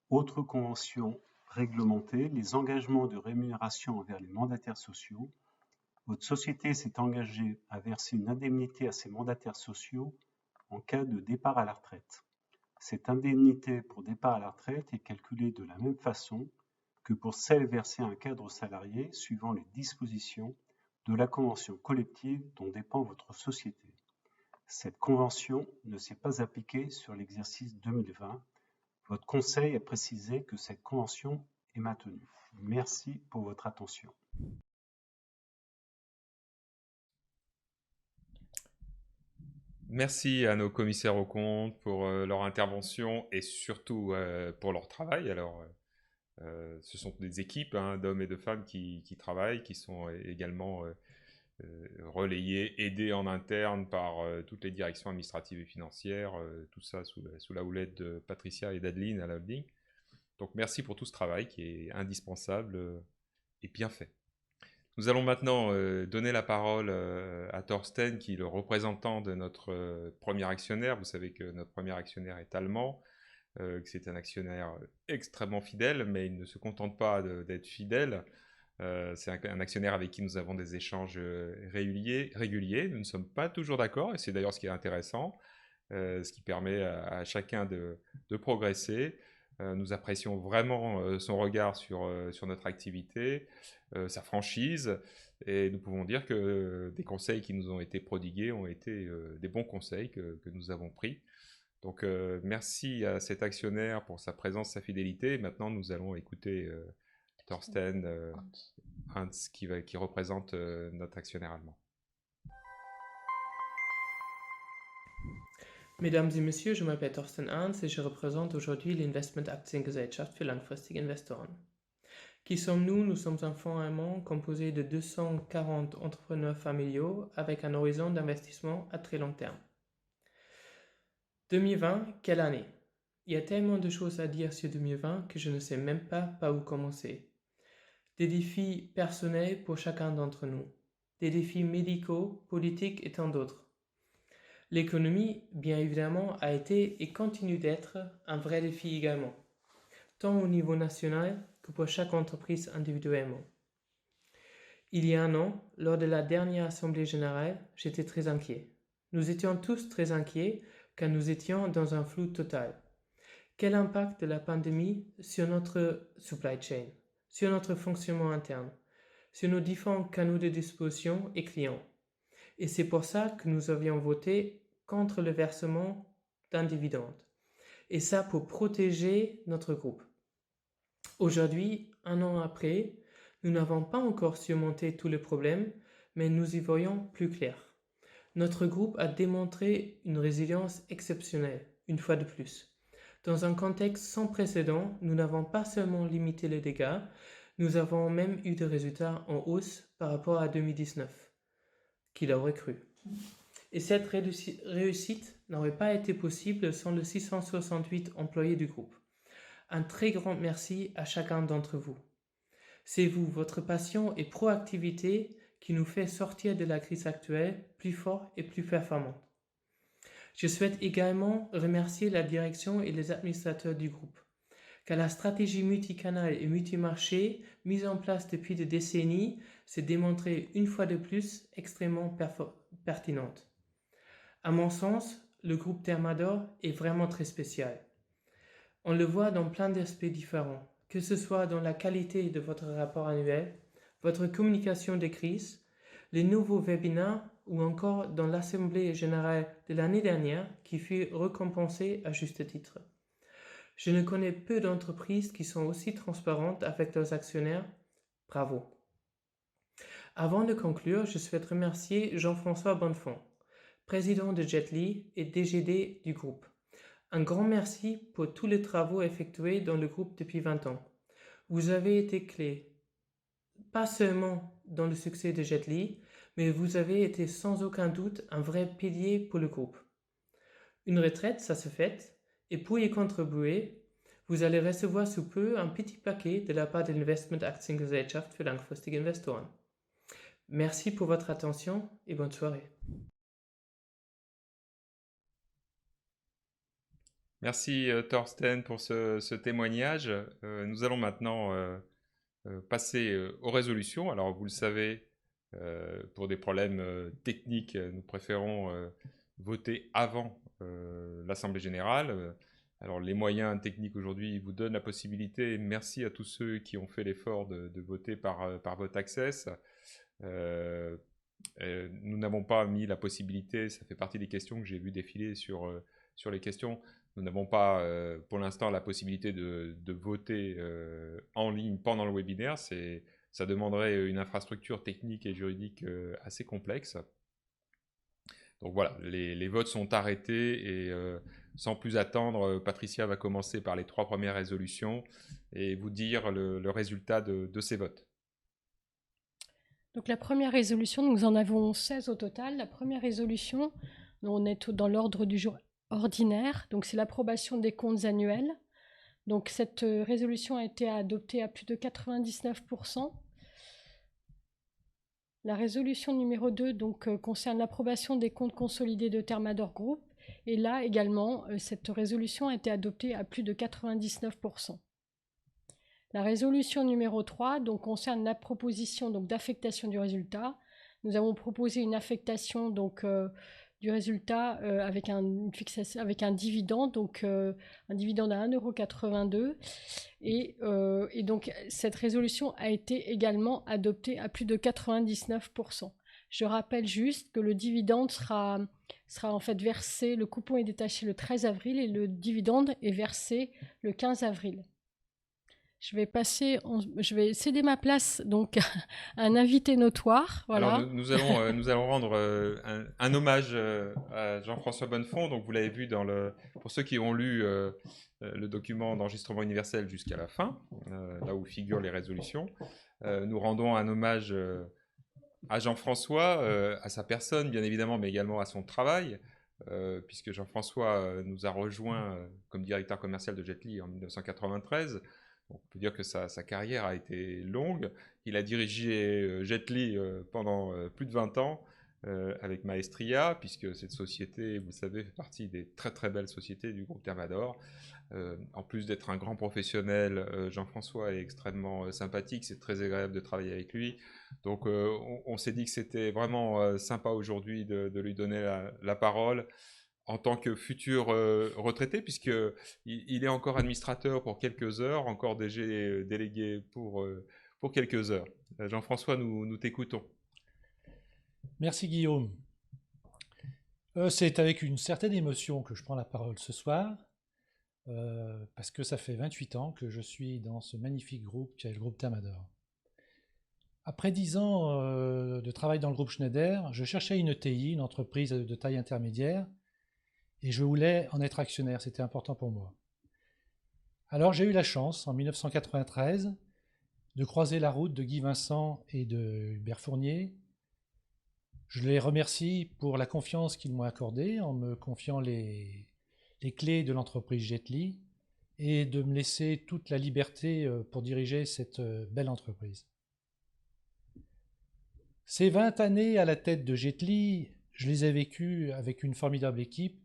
Autre convention réglementée, les engagements de rémunération envers les mandataires sociaux. Votre société s'est engagée à verser une indemnité à ses mandataires sociaux en cas de départ à la retraite. Cette indemnité pour départ à la retraite est calculée de la même façon que pour celle versée à un cadre salarié suivant les dispositions de la convention collective dont dépend votre société. Cette convention ne s'est pas appliquée sur l'exercice 2020. Votre conseil a précisé que cette convention est maintenue. Merci pour votre attention. Merci à nos commissaires aux comptes pour leur intervention et surtout pour leur travail. Alors, ce sont des équipes d'hommes et de femmes qui travaillent, qui sont également relayées, aidées en interne par toutes les directions administratives et financières, tout ça sous la houlette de Patricia et d'Adeline à la holding. Donc merci pour tout ce travail qui est indispensable et bien fait. Nous allons maintenant donner la parole à Thorsten, qui est le représentant de notre premier actionnaire. Vous savez que notre premier actionnaire est allemand, que c'est un actionnaire extrêmement fidèle, mais il ne se contente pas d'être fidèle. C'est un actionnaire avec qui nous avons des échanges réguliers. Nous ne sommes pas toujours d'accord, et c'est d'ailleurs ce qui est intéressant, ce qui permet à chacun de progresser. Nous apprécions vraiment son regard sur notre activité, sa franchise, et nous pouvons dire que des conseils qui nous ont été prodigués ont été des bons conseils que nous avons pris. Donc merci à cet actionnaire pour sa présence, sa fidélité. Maintenant, nous allons écouter Thorsten Hans qui représente notre actionnaire allemand. Mesdames et Messieurs, je m'appelle Thorsten Hans et je représente aujourd'hui l'Investment Aktiengesellschaft für langfristige Investoren. Qui sommes-nous? Nous sommes un fonds allemand composé de 240 entrepreneurs familiaux avec un horizon d'investissement à très long terme. 2020, quelle année? Il y a tellement de choses à dire sur 2020 que je ne sais même pas par où commencer. Des défis personnels pour chacun d'entre nous, des défis médicaux, politiques et tant d'autres. L'économie, bien évidemment, a été et continue d'être un vrai défi également, tant au niveau national que pour chaque entreprise individuellement. Il y a un an, lors de la dernière Assemblée générale, j'étais très inquiet. Nous étions tous très inquiets car nous étions dans un flou total. Quel impact de la pandémie sur notre supply chain, sur notre fonctionnement interne, sur nos différents canaux de distribution et clients? Et c'est pour ça que nous avions voté contre le versement d'un dividende. Et ça pour protéger notre groupe. Aujourd'hui, un an après, nous n'avons pas encore surmonté tous les problèmes, mais nous y voyons plus clair. Notre groupe a démontré une résilience exceptionnelle, une fois de plus. Dans un contexte sans précédent, nous n'avons pas seulement limité les dégâts, nous avons même eu des résultats en hausse par rapport à 2019. Qui l'aurait cru? Et cette réussite n'aurait pas été possible sans les 668 employés du groupe. Un très grand merci à chacun d'entre vous. C'est vous, votre passion et proactivité qui nous fait sortir de la crise actuelle plus fort et plus performant. Je souhaite également remercier la direction et les administrateurs du groupe, car la stratégie multicanal et multimarché mise en place depuis des décennies s'est démontrée une fois de plus extrêmement pertinente. À mon sens, le groupe Thermador est vraiment très spécial. On le voit dans plein d'aspects différents, que ce soit dans la qualité de votre rapport annuel, votre communication des crises, les nouveaux webinaires ou encore dans l'Assemblée générale de l'année dernière qui fut récompensée à juste titre. Je ne connais peu d'entreprises qui sont aussi transparentes avec leurs actionnaires. Bravo. Avant de conclure, je souhaite remercier Jean-François Bonnefond, président de Jetly et DGD du groupe. Un grand merci pour tous les travaux effectués dans le groupe depuis 20 ans. Vous avez été clé, pas seulement dans le succès de Jetly, mais vous avez été sans aucun doute un vrai pilier pour le groupe. Une retraite, ça se fait, et pour y contribuer, vous allez recevoir sous peu un petit paquet de la part de l'Investment Aktiengesellschaft für langfristige Investoren. Merci pour votre attention et bonne soirée. Merci Thorsten pour ce témoignage. Nous allons maintenant passer aux résolutions. Alors vous le savez, pour des problèmes techniques, nous préférons voter avant l'Assemblée générale. Alors les moyens techniques aujourd'hui vous donnent la possibilité. Merci à tous ceux qui ont fait l'effort de voter par vote access. Nous n'avons pas mis la possibilité, ça fait partie des questions que j'ai vu défiler sur les questions. Nous n'avons pas pour l'instant la possibilité de voter en ligne pendant le webinaire. Ça demanderait une infrastructure technique et juridique assez complexe. Donc voilà, les votes sont arrêtés et sans plus attendre, Patricia va commencer par les 3 premières résolutions et vous dire le résultat de ces votes. Donc la première résolution, nous en avons 16 au total. La première résolution, on est dans l'ordre du jour ordinaire, donc c'est l'approbation des comptes annuels. Donc cette résolution a été adoptée à plus de 99%. La résolution numéro 2 donc, concerne l'approbation des comptes consolidés de Thermador Group. Et là également, cette résolution a été adoptée à plus de 99%. La résolution numéro 3 donc, concerne la proposition d'affectation du résultat. Nous avons proposé une affectation donc, du résultat avec un dividende, donc un dividende à 1,82 €. Et donc cette résolution a été également adoptée à plus de 99%. Je rappelle juste que le dividende sera en fait versé, le coupon est détaché le 13 avril et le dividende est versé le 15 avril. Je vais céder ma place donc à un invité notoire. Voilà. Alors nous allons rendre un hommage à Jean-François Bonnefond. Donc vous l'avez vu pour ceux qui ont lu le document d'enregistrement universel jusqu'à la fin, là où figurent les résolutions. Nous rendons un hommage à Jean-François, à sa personne bien évidemment, mais également à son travail, puisque Jean-François nous a rejoint comme directeur commercial de Jetly en 1993. On peut dire que sa carrière a été longue. Il a dirigé Jetly pendant plus de 20 ans avec Maestria, puisque cette société, vous le savez, fait partie des très très belles sociétés du groupe Thermador. En plus d'être un grand professionnel, Jean-François est extrêmement sympathique, c'est très agréable de travailler avec lui. Donc on s'est dit que c'était vraiment sympa aujourd'hui de lui donner la parole en tant que futur retraité, puisqu'il est encore administrateur pour quelques heures, encore délégué pour quelques heures. Jean-François, nous t'écoutons. Merci Guillaume. C'est avec une certaine émotion que je prends la parole ce soir, parce que ça fait 28 ans que je suis dans ce magnifique groupe qui est le groupe Thermador. Après 10 ans de travail dans le groupe Schneider, je cherchais une ETI, une entreprise de taille intermédiaire, et je voulais en être actionnaire, c'était important pour moi. Alors j'ai eu la chance, en 1993, de croiser la route de Guy Vincent et de Hubert Fournier. Je les remercie pour la confiance qu'ils m'ont accordée en me confiant les clés de l'entreprise Jetly et de me laisser toute la liberté pour diriger cette belle entreprise. Ces 20 années à la tête de Jetly, je les ai vécues avec une formidable équipe.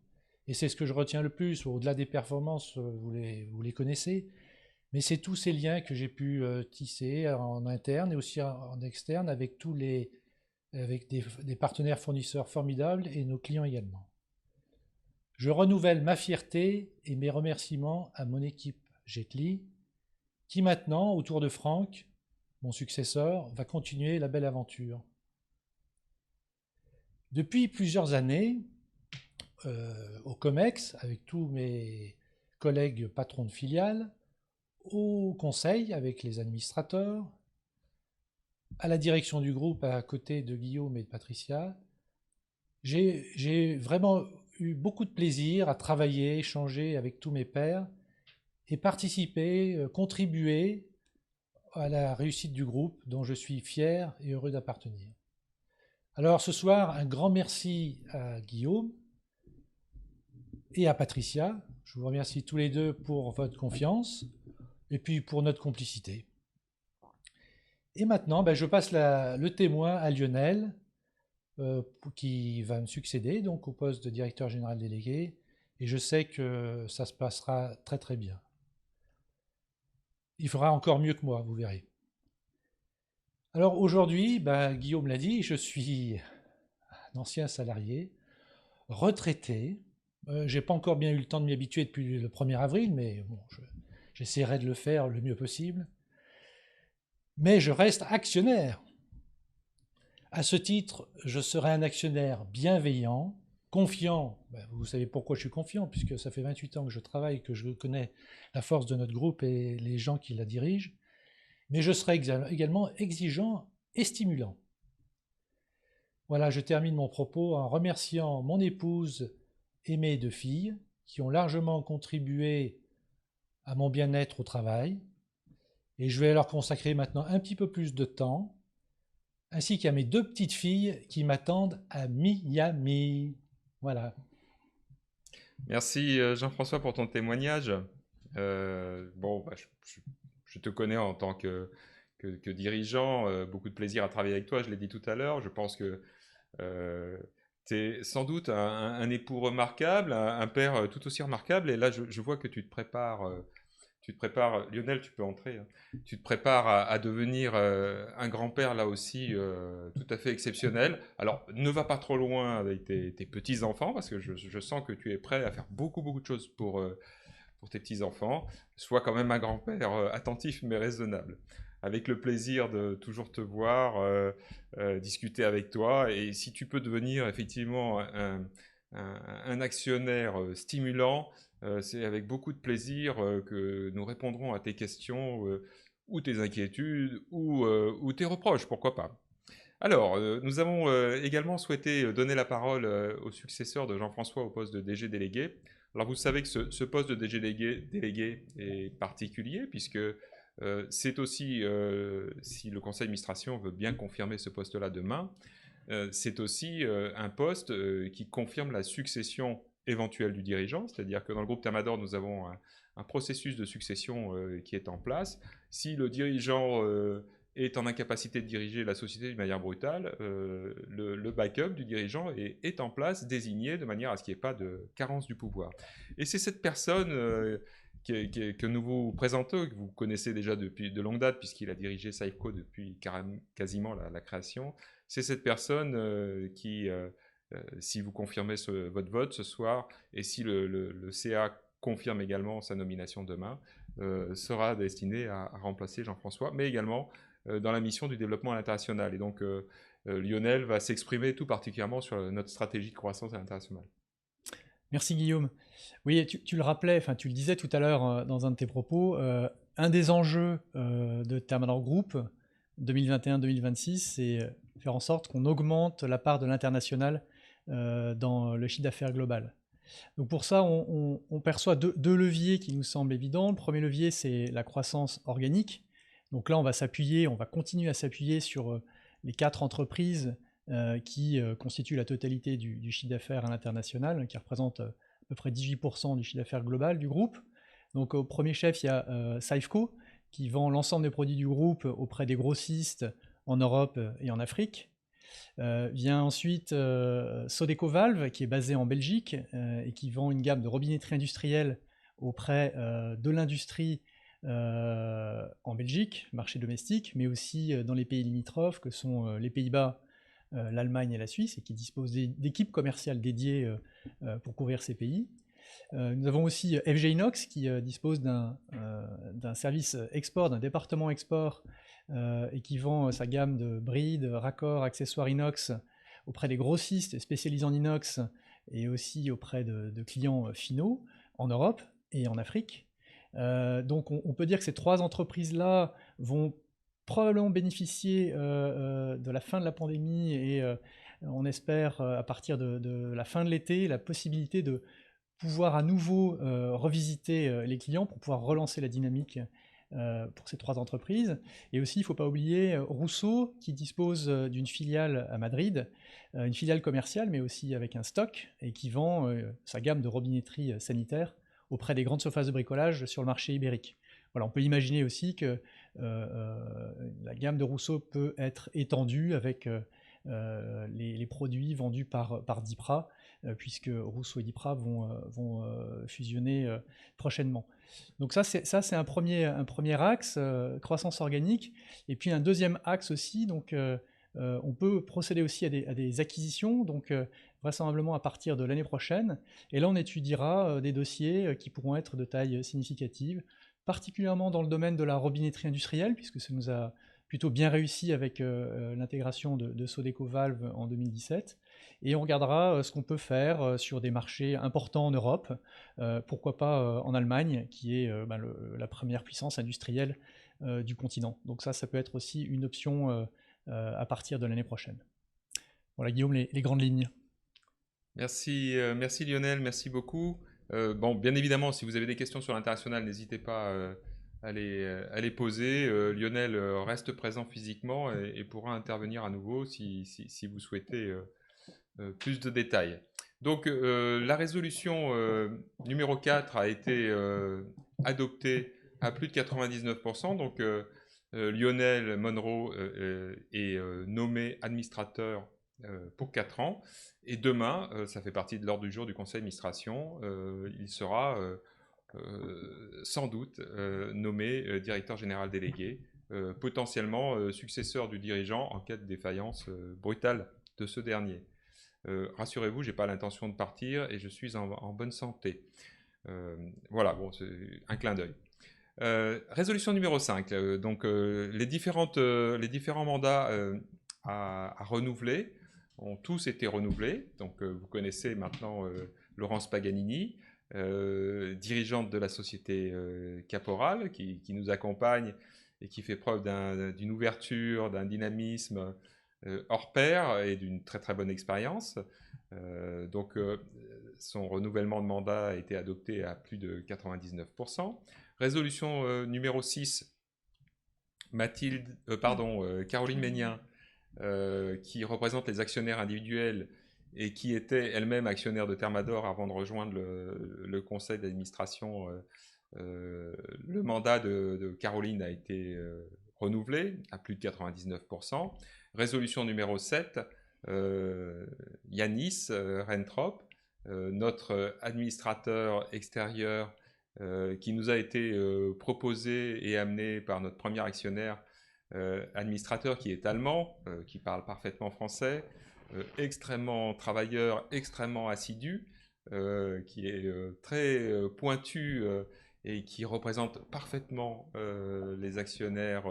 Et c'est ce que je retiens le plus, au-delà des performances, vous les connaissez, mais c'est tous ces liens que j'ai pu tisser en interne et aussi en externe avec des partenaires fournisseurs formidables et nos clients également. Je renouvelle ma fierté et mes remerciements à mon équipe Jetly, qui maintenant, autour de Franck, mon successeur, va continuer la belle aventure. Depuis plusieurs années, au COMEX, avec tous mes collègues patrons de filiales, au conseil avec les administrateurs, à la direction du groupe à côté de Guillaume et de Patricia, j'ai vraiment eu beaucoup de plaisir à travailler, échanger avec tous mes pairs et participer, contribuer à la réussite du groupe dont je suis fier et heureux d'appartenir. Alors ce soir, un grand merci à Guillaume et à Patricia. Je vous remercie tous les deux pour votre confiance et puis pour notre complicité. Et maintenant, je passe le témoin à Lionel, qui va me succéder donc au poste de directeur général délégué. Et je sais que ça se passera très très bien. Il fera encore mieux que moi, vous verrez. Alors aujourd'hui, Guillaume l'a dit, je suis un ancien salarié, retraité. J'ai pas encore bien eu le temps de m'y habituer depuis le 1er avril, mais bon, j'essaierai de le faire le mieux possible. Mais je reste actionnaire. À ce titre, je serai un actionnaire bienveillant, confiant. Vous savez pourquoi je suis confiant, puisque ça fait 28 ans que je travaille, que je connais la force de notre groupe et les gens qui la dirigent. Mais je serai également exigeant et stimulant. Voilà, je termine mon propos en remerciant mon épouse et mes 2 filles, qui ont largement contribué à mon bien-être au travail. Et je vais leur consacrer maintenant un petit peu plus de temps, ainsi qu'à mes 2 petites filles qui m'attendent à Miami. Voilà. Merci Jean-François pour ton témoignage. Je te connais en tant que dirigeant, beaucoup de plaisir à travailler avec toi, je l'ai dit tout à l'heure. Je pense que tu es sans doute un époux remarquable, un père tout aussi remarquable. Et là, je vois que tu te prépares, Lionel, tu peux entrer, hein. Tu te prépares à devenir un grand-père là aussi tout à fait exceptionnel. Alors, ne va pas trop loin avec tes petits-enfants parce que je sens que tu es prêt à faire beaucoup, beaucoup de choses pour tes petits-enfants. Sois quand même un grand-père attentif mais raisonnable. Avec le plaisir de toujours te voir, discuter avec toi. Et si tu peux devenir effectivement un actionnaire stimulant, c'est avec beaucoup de plaisir que nous répondrons à tes questions ou tes inquiétudes ou tes reproches, pourquoi pas. Alors, nous avons également souhaité donner la parole au successeur de Jean-François au poste de DG délégué. Alors, vous savez que ce poste de DG délégué est particulier puisque c'est aussi, si le conseil d'administration veut bien confirmer ce poste-là demain, c'est aussi un poste qui confirme la succession éventuelle du dirigeant, c'est-à-dire que dans le groupe Thermador, nous avons un processus de succession qui est en place. Si le dirigeant est en incapacité de diriger la société d'une manière brutale, le backup du dirigeant est en place, désigné de manière à ce qu'il n'y ait pas de carence du pouvoir. Et c'est cette personne que nous vous présentons, que vous connaissez déjà depuis de longue date, puisqu'il a dirigé Safeco depuis quasiment la création. C'est cette personne qui, si vous confirmez votre vote ce soir, et si le CA confirme également sa nomination demain, sera destiné à remplacer Jean-François, mais également dans la mission du développement à l'international. Et donc, Lionel va s'exprimer tout particulièrement sur notre stratégie de croissance à l'international. Merci Guillaume. Oui, tu le rappelais, enfin tu le disais tout à l'heure dans un de tes propos, un des enjeux de Thermador Group 2021-2026, c'est faire en sorte qu'on augmente la part de l'international dans le chiffre d'affaires global. Donc pour ça, on perçoit deux leviers qui nous semblent évidents. Le premier levier, c'est la croissance organique. Donc là, on va continuer à s'appuyer sur les 4 entreprises qui constituent la totalité du chiffre d'affaires à l'international, qui représentent à peu près 18% du chiffre d'affaires global du groupe. Donc au premier chef, il y a Safeco, qui vend l'ensemble des produits du groupe auprès des grossistes en Europe et en Afrique. Vient ensuite Sodeco Valve, qui est basé en Belgique et qui vend une gamme de robinetterie industrielle auprès de l'industrie en Belgique, marché domestique, mais aussi dans les pays limitrophes que sont les Pays-Bas, l'Allemagne et la Suisse, et qui disposent d'équipes commerciales dédiées pour couvrir ces pays. Nous avons aussi FG Inox qui dispose d'un service export, d'un département export et qui vend sa gamme de brides, raccords, accessoires inox auprès des grossistes spécialisés en inox et aussi auprès de clients finaux en Europe et en Afrique. Donc on peut dire que ces 3 entreprises-là vont probablement bénéficier de la fin de la pandémie et on espère à partir de la fin de l'été la possibilité de pouvoir à nouveau revisiter les clients pour pouvoir relancer la dynamique pour ces 3 entreprises. Et aussi, il ne faut pas oublier Rousseau, qui dispose d'une filiale à Madrid, une filiale commerciale, mais aussi avec un stock, et qui vend sa gamme de robinetterie sanitaire auprès des grandes surfaces de bricolage sur le marché ibérique. Voilà, on peut imaginer aussi que la gamme de Rousseau peut être étendue avec les produits vendus par Dipra, puisque Rousseau et Dipra vont fusionner prochainement. Donc ça c'est un premier axe, croissance organique, et puis un deuxième axe aussi, donc on peut procéder aussi à des acquisitions, donc vraisemblablement à partir de l'année prochaine, et là on étudiera des dossiers qui pourront être de taille significative, particulièrement dans le domaine de la robinetterie industrielle, puisque ça nous a plutôt bien réussi avec l'intégration de Sodeco Valve en 2017, et on regardera ce qu'on peut faire sur des marchés importants en Europe, pourquoi pas en Allemagne, qui est la première puissance industrielle du continent. Donc ça peut être aussi une option à partir de l'année prochaine. Voilà Guillaume, les grandes lignes. Merci Lionel, merci beaucoup. Bon, bien évidemment, si vous avez des questions sur l'international, n'hésitez pas à les poser. Lionel reste présent physiquement et pourra intervenir à nouveau si vous souhaitez plus de détails. Donc, la résolution numéro 4 a été adoptée à plus de 99%. Donc, Lionel Monroe est nommé administrateur pour 4 ans. Et demain, ça fait partie de l'ordre du jour du conseil d'administration, il sera sans doute nommé directeur général délégué, potentiellement successeur du dirigeant en cas de défaillance brutale de ce dernier. Rassurez-vous, je n'ai pas l'intention de partir et je suis en bonne santé. Voilà, bon, c'est un clin d'œil. Résolution numéro 5. Les différents mandats à renouveler ont tous été renouvelés. Donc, vous connaissez maintenant Laurence Paganini, dirigeante de la société Caporal, qui nous accompagne et qui fait preuve d'une ouverture, d'un dynamisme hors pair et d'une très très bonne expérience. Son renouvellement de mandat a été adopté à plus de 99%. Résolution numéro 6, Caroline Ménien, qui représente les actionnaires individuels et qui était elle-même actionnaire de Thermador avant de rejoindre le conseil d'administration. Le mandat de Caroline a été renouvelé à plus de 99%. Résolution numéro 7, Yanis Rentrop, notre administrateur extérieur qui nous a été proposé et amené par notre premier actionnaire, administrateur qui est allemand, qui parle parfaitement français, extrêmement travailleur, extrêmement assidu, qui est très pointu et qui représente parfaitement les actionnaires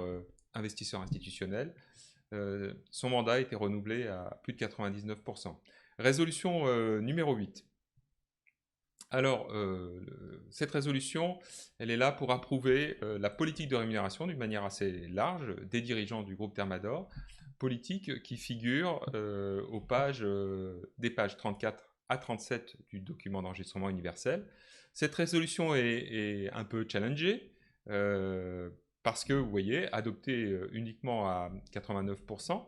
investisseurs institutionnels. Son mandat a été renouvelé à plus de 99%. Résolution numéro 8. Alors, cette résolution, elle est là pour approuver la politique de rémunération d'une manière assez large des dirigeants du groupe Thermador, politique qui figure des pages 34 à 37 du document d'enregistrement universel. Cette résolution est un peu challengée parce que, vous voyez, adoptée uniquement à 89%.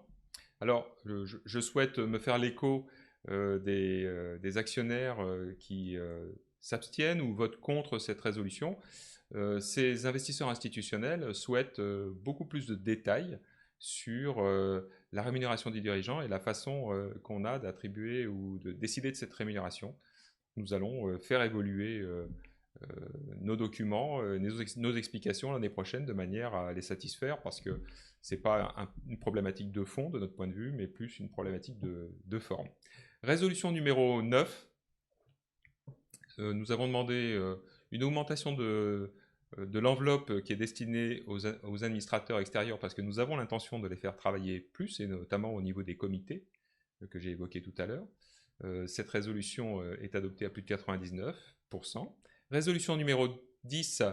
Alors, je souhaite me faire l'écho des actionnaires qui s'abstiennent ou votent contre cette résolution. Ces investisseurs institutionnels souhaitent beaucoup plus de détails sur la rémunération des dirigeants et la façon qu'on a d'attribuer ou de décider de cette rémunération. Nous allons faire évoluer nos documents, nos explications l'année prochaine de manière à les satisfaire parce que ce n'est pas une problématique de fond de notre point de vue, mais plus une problématique de forme. Résolution numéro 9, nous avons demandé une augmentation de l'enveloppe qui est destinée aux administrateurs extérieurs parce que nous avons l'intention de les faire travailler plus, et notamment au niveau des comités que j'ai évoqués tout à l'heure. Cette résolution est adoptée à plus de 99%. Résolution numéro 10,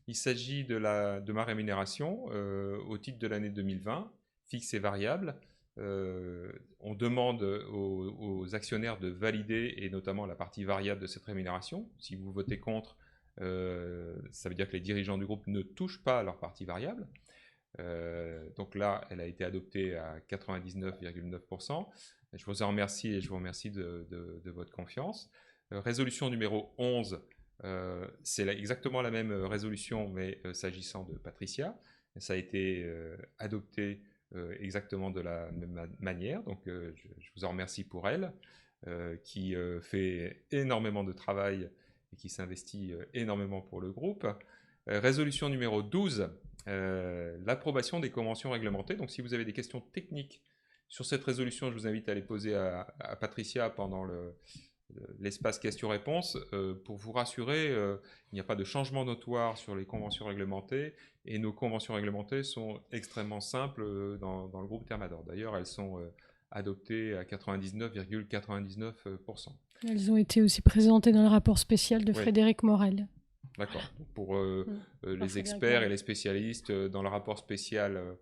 il s'agit de ma rémunération au titre de l'année 2020, fixe et variable. On demande aux actionnaires de valider, et notamment la partie variable de cette rémunération. Si vous votez contre, ça veut dire que les dirigeants du groupe ne touchent pas à leur partie variable. Donc là, elle a été adoptée à 99,9%. Je vous en remercie et je vous remercie de votre confiance. Résolution numéro 11, c'est exactement la même résolution, mais s'agissant de Patricia. Ça a été adopté exactement de la même manière, donc je vous en remercie pour elle, qui fait énormément de travail et qui s'investit énormément pour le groupe. Résolution numéro 12, l'approbation des conventions réglementées. Donc si vous avez des questions techniques sur cette résolution, je vous invite à les poser à Patricia pendant l'espace questions-réponses. Pour vous rassurer, il n'y a pas de changement notoire sur les conventions réglementées et nos conventions réglementées sont extrêmement simples dans le groupe Thermador. D'ailleurs, elles sont adoptées à 99,99%. Elles ont été aussi présentées dans le rapport spécial de Frédéric Morel. D'accord. Pour les experts et les spécialistes, dans le rapport spécial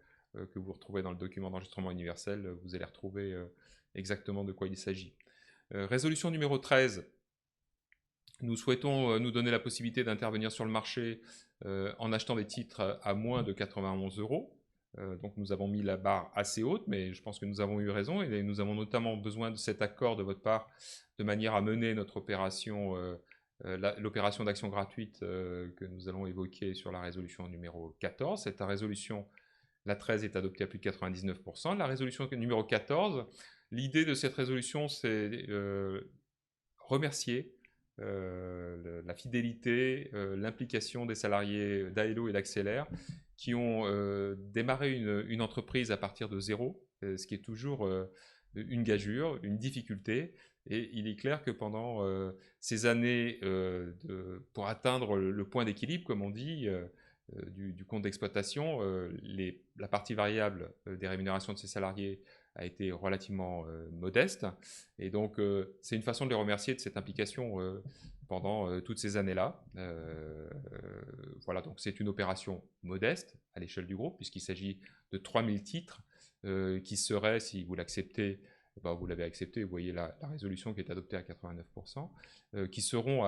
que vous retrouvez dans le document d'enregistrement universel, vous allez retrouver exactement de quoi il s'agit. Résolution numéro 13, nous souhaitons nous donner la possibilité d'intervenir sur le marché en achetant des titres à moins de 91 €. Donc nous avons mis la barre assez haute, mais je pense que nous avons eu raison et nous avons notamment besoin de cet accord de votre part de manière à mener notre opération, l'opération d'action gratuite que nous allons évoquer sur la résolution numéro 14. Cette résolution La 13 est adoptée à plus de 99%. La résolution numéro 14, l'idée de cette résolution, c'est remercier la fidélité, l'implication des salariés d'Aelo et d'Accélère qui ont démarré une entreprise à partir de zéro, ce qui est toujours une gageure, une difficulté. Et il est clair que pendant ces années, pour atteindre le point d'équilibre, comme on dit, du compte d'exploitation, la partie variable des rémunérations de ces salariés a été relativement modeste. Et donc, c'est une façon de les remercier de cette implication pendant toutes ces années-là. Voilà, donc c'est une opération modeste à l'échelle du groupe, puisqu'il s'agit de 3000 titres qui seraient, si vous l'acceptez, vous l'avez accepté, vous voyez la résolution qui est adoptée à 89%, qui seront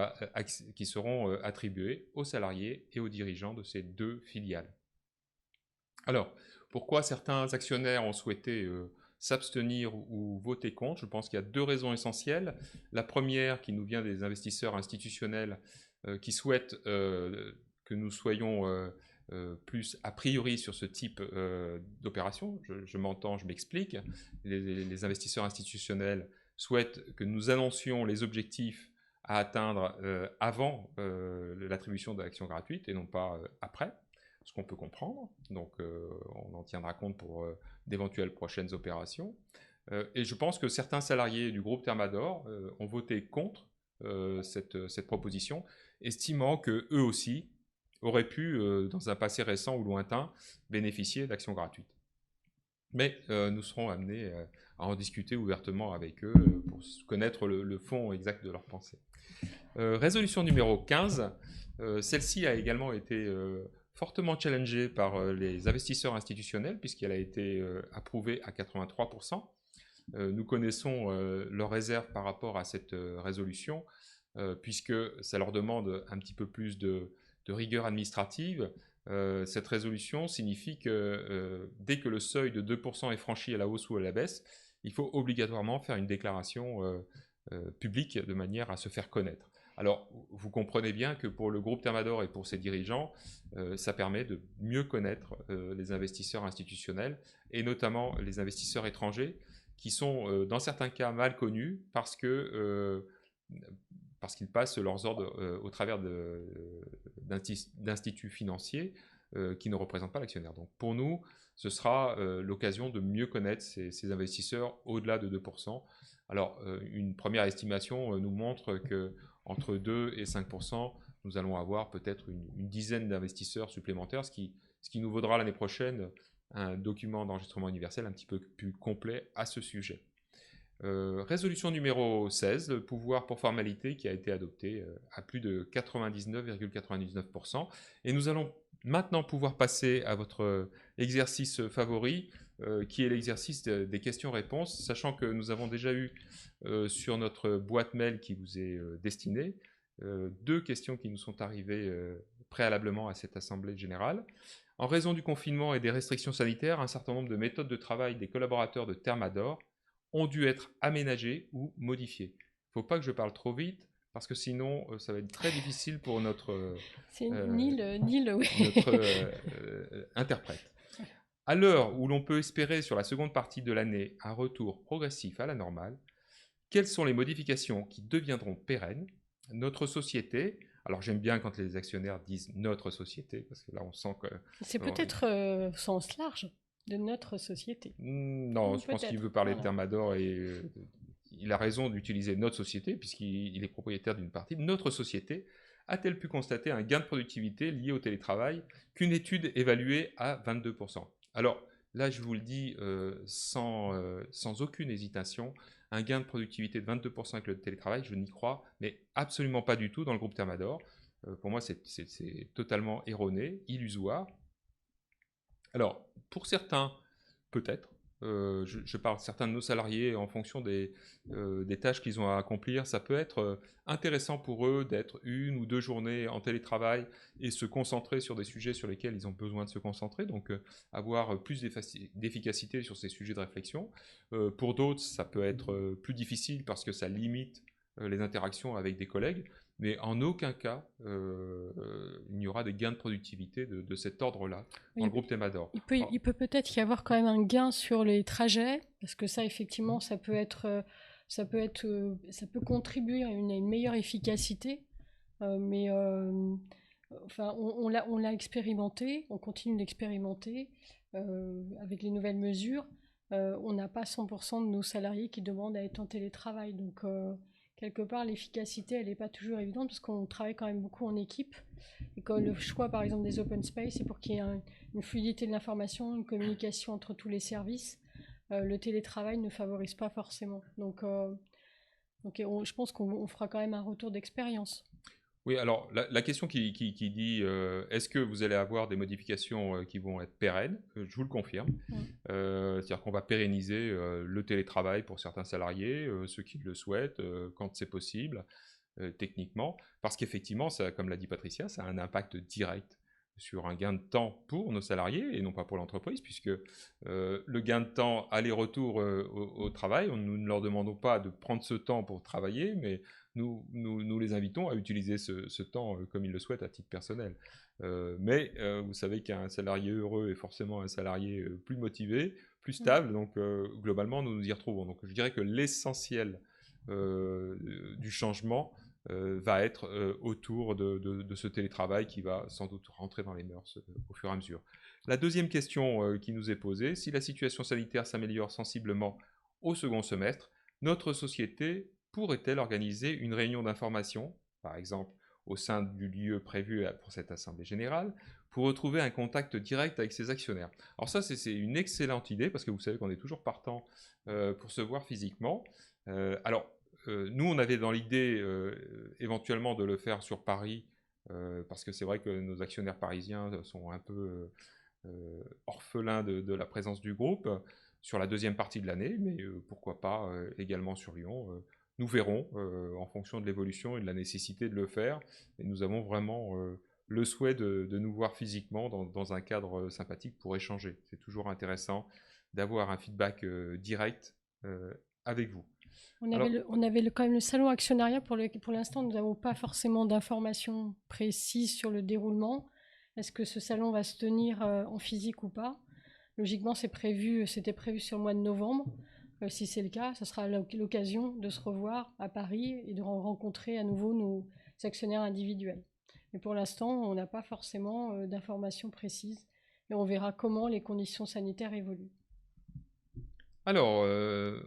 attribués aux salariés et aux dirigeants de ces deux filiales. Alors, pourquoi certains actionnaires ont souhaité s'abstenir ou voter contre? Je pense qu'il y a deux raisons essentielles. La première, qui nous vient des investisseurs institutionnels qui souhaitent que nous soyons plus a priori sur ce type d'opération. Je m'entends, je m'explique. Les investisseurs institutionnels souhaitent que nous annoncions les objectifs à atteindre avant l'attribution de l'action gratuite et non pas après, ce qu'on peut comprendre. Donc on en tiendra compte pour d'éventuelles prochaines opérations. Et je pense que certains salariés du groupe Thermador ont voté contre cette proposition, estimant qu'eux aussi auraient pu, dans un passé récent ou lointain, bénéficier d'actions gratuites. Mais nous serons amenés à en discuter ouvertement avec eux pour connaître le fond exact de leurs pensées. Résolution numéro 15, celle-ci a également été fortement challengée par les investisseurs institutionnels puisqu'elle a été approuvée à 83%. Nous connaissons leurs réserves par rapport à cette résolution puisque ça leur demande un petit peu plus de rigueur administrative. Cette résolution signifie que dès que le seuil de 2% est franchi à la hausse ou à la baisse, il faut obligatoirement faire une déclaration publique de manière à se faire connaître. Alors, vous comprenez bien que pour le groupe Thermador et pour ses dirigeants, ça permet de mieux connaître les investisseurs institutionnels et notamment les investisseurs étrangers qui sont dans certains cas mal connus parce qu'ils passent leurs ordres au travers d'instituts financiers qui ne représentent pas l'actionnaire. Donc pour nous, ce sera l'occasion de mieux connaître ces investisseurs au-delà de 2%. Alors une première estimation nous montre qu'entre 2 et 5%, nous allons avoir peut-être une dizaine d'investisseurs supplémentaires, ce qui nous vaudra l'année prochaine un document d'enregistrement universel un petit peu plus complet à ce sujet. Résolution numéro 16, le pouvoir pour formalité qui a été adopté à plus de 99,99%. Et nous allons maintenant pouvoir passer à votre exercice favori, qui est l'exercice des questions-réponses, sachant que nous avons déjà eu sur notre boîte mail qui vous est destinée, 2 questions qui nous sont arrivées préalablement à cette assemblée générale. En raison du confinement et des restrictions sanitaires, un certain nombre de méthodes de travail des collaborateurs de Thermador ont dû être aménagées ou modifiées. Il ne faut pas que je parle trop vite, parce que sinon, ça va être très difficile pour notre, interprète. À l'heure où l'on peut espérer sur la seconde partie de l'année un retour progressif à la normale, quelles sont les modifications qui deviendront pérennes? Notre société, alors j'aime bien quand les actionnaires disent « notre société », parce que là on sent que... C'est peut-être au sens large de notre société. Non, je pense qu'il veut parler de Thermador et il a raison d'utiliser notre société puisqu'il est propriétaire d'une partie. Notre société a-t-elle pu constater un gain de productivité lié au télétravail qu'une étude évaluée à 22%? Alors là, je vous le dis sans aucune hésitation, un gain de productivité de 22% avec le télétravail, je n'y crois, mais absolument pas du tout dans le groupe Thermador. Pour moi, c'est totalement erroné, illusoire. Alors, pour certains, peut-être, je parle de certains de nos salariés en fonction des tâches qu'ils ont à accomplir, ça peut être intéressant pour eux d'être 1 ou 2 journées en télétravail et se concentrer sur des sujets sur lesquels ils ont besoin de se concentrer, donc avoir plus d'efficacité sur ces sujets de réflexion. Pour d'autres, ça peut être plus difficile parce que ça limite les interactions avec des collègues, mais en aucun cas il n'y aura des gains de productivité de cet ordre-là dans le groupe Thermador. Il peut peut-être y avoir quand même un gain sur les trajets, parce que ça, effectivement, ça peut contribuer à une meilleure efficacité, mais enfin, on l'a expérimenté, on continue d'expérimenter avec les nouvelles mesures. On n'a pas 100% de nos salariés qui demandent à être en télétravail, donc quelque part, l'efficacité, elle n'est pas toujours évidente parce qu'on travaille quand même beaucoup en équipe. Et quand le choix, par exemple, des open space, c'est pour qu'il y ait une fluidité de l'information, une communication entre tous les services. Le télétravail ne favorise pas forcément. Donc je pense qu'on fera quand même un retour d'expérience. Oui, alors la question qui dit est-ce que vous allez avoir des modifications qui vont être pérennes, je vous le confirme. C'est-à-dire qu'on va pérenniser le télétravail pour certains salariés, ceux qui le souhaitent, quand c'est possible, techniquement, parce qu'effectivement, comme l'a dit Patricia, ça a un impact direct sur un gain de temps pour nos salariés et non pas pour l'entreprise, puisque le gain de temps aller-retour au travail, nous ne leur demandons pas de prendre ce temps pour travailler, mais nous les invitons à utiliser ce temps comme ils le souhaitent à titre personnel. Mais vous savez qu'un salarié heureux est forcément un salarié plus motivé, plus stable, donc globalement nous nous y retrouvons. Donc je dirais que l'essentiel du changement va être autour de ce télétravail qui va sans doute rentrer dans les mœurs au fur et à mesure. La deuxième question qui nous est posée, si la situation sanitaire s'améliore sensiblement au second semestre, notre société pourrait-elle organiser une réunion d'information, par exemple au sein du lieu prévu pour cette assemblée générale, pour retrouver un contact direct avec ses actionnaires? Alors ça, c'est une excellente idée, parce que vous savez qu'on est toujours partant pour se voir physiquement. Nous, on avait dans l'idée éventuellement de le faire sur Paris, parce que c'est vrai que nos actionnaires parisiens sont un peu orphelins de la présence du groupe sur la deuxième partie de l'année, mais pourquoi pas également sur Lyon. Nous verrons en fonction de l'évolution et de la nécessité de le faire. Et nous avons vraiment le souhait de nous voir physiquement dans un cadre sympathique pour échanger. C'est toujours intéressant d'avoir un feedback direct avec vous. On avait quand même le salon actionnariat pour l'instant, nous n'avons pas forcément d'informations précises sur le déroulement. Est-ce que ce salon va se tenir en physique ou pas? Logiquement, c'était prévu sur le mois de novembre. Si c'est le cas, ça sera l'occasion de se revoir à Paris et de rencontrer à nouveau nos actionnaires individuels. Mais pour l'instant, on n'a pas forcément d'informations précises et on verra comment les conditions sanitaires évoluent. Alors,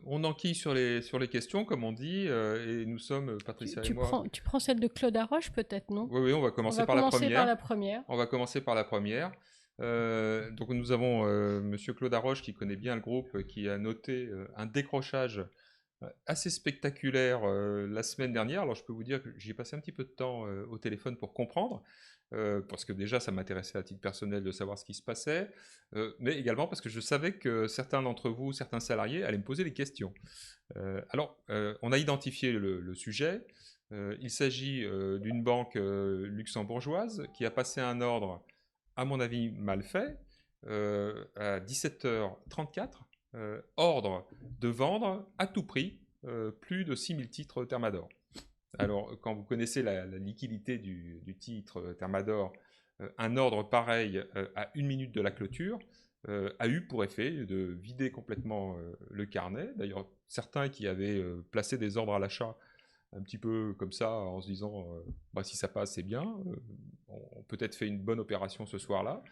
on enquille sur les questions, comme on dit, et nous sommes, Patricia et moi... Tu prends celle de Claude Arroche, peut-être, non? Oui, on va commencer par la première. On va commencer par la première. Donc nous avons Monsieur Claude Arroche qui connaît bien le groupe, qui a noté un décrochage assez spectaculaire la semaine dernière. Alors je peux vous dire que j'y ai passé un petit peu de temps au téléphone pour comprendre, parce que déjà ça m'intéressait à titre personnel de savoir ce qui se passait, mais également parce que je savais que certains d'entre vous, certains salariés, allaient me poser des questions. On a identifié le sujet. Il s'agit d'une banque luxembourgeoise qui a passé un ordre, à mon avis, mal fait, à 17h34, ordre de vendre à tout prix plus de 6000 titres Thermador. Alors, quand vous connaissez la liquidité du titre Thermador, un ordre pareil à 1 minute de la clôture a eu pour effet de vider complètement le carnet. D'ailleurs, certains qui avaient placé des ordres à l'achat un petit peu comme ça, en se disant si ça passe, c'est bien, on peut-être fait une bonne opération ce soir-là.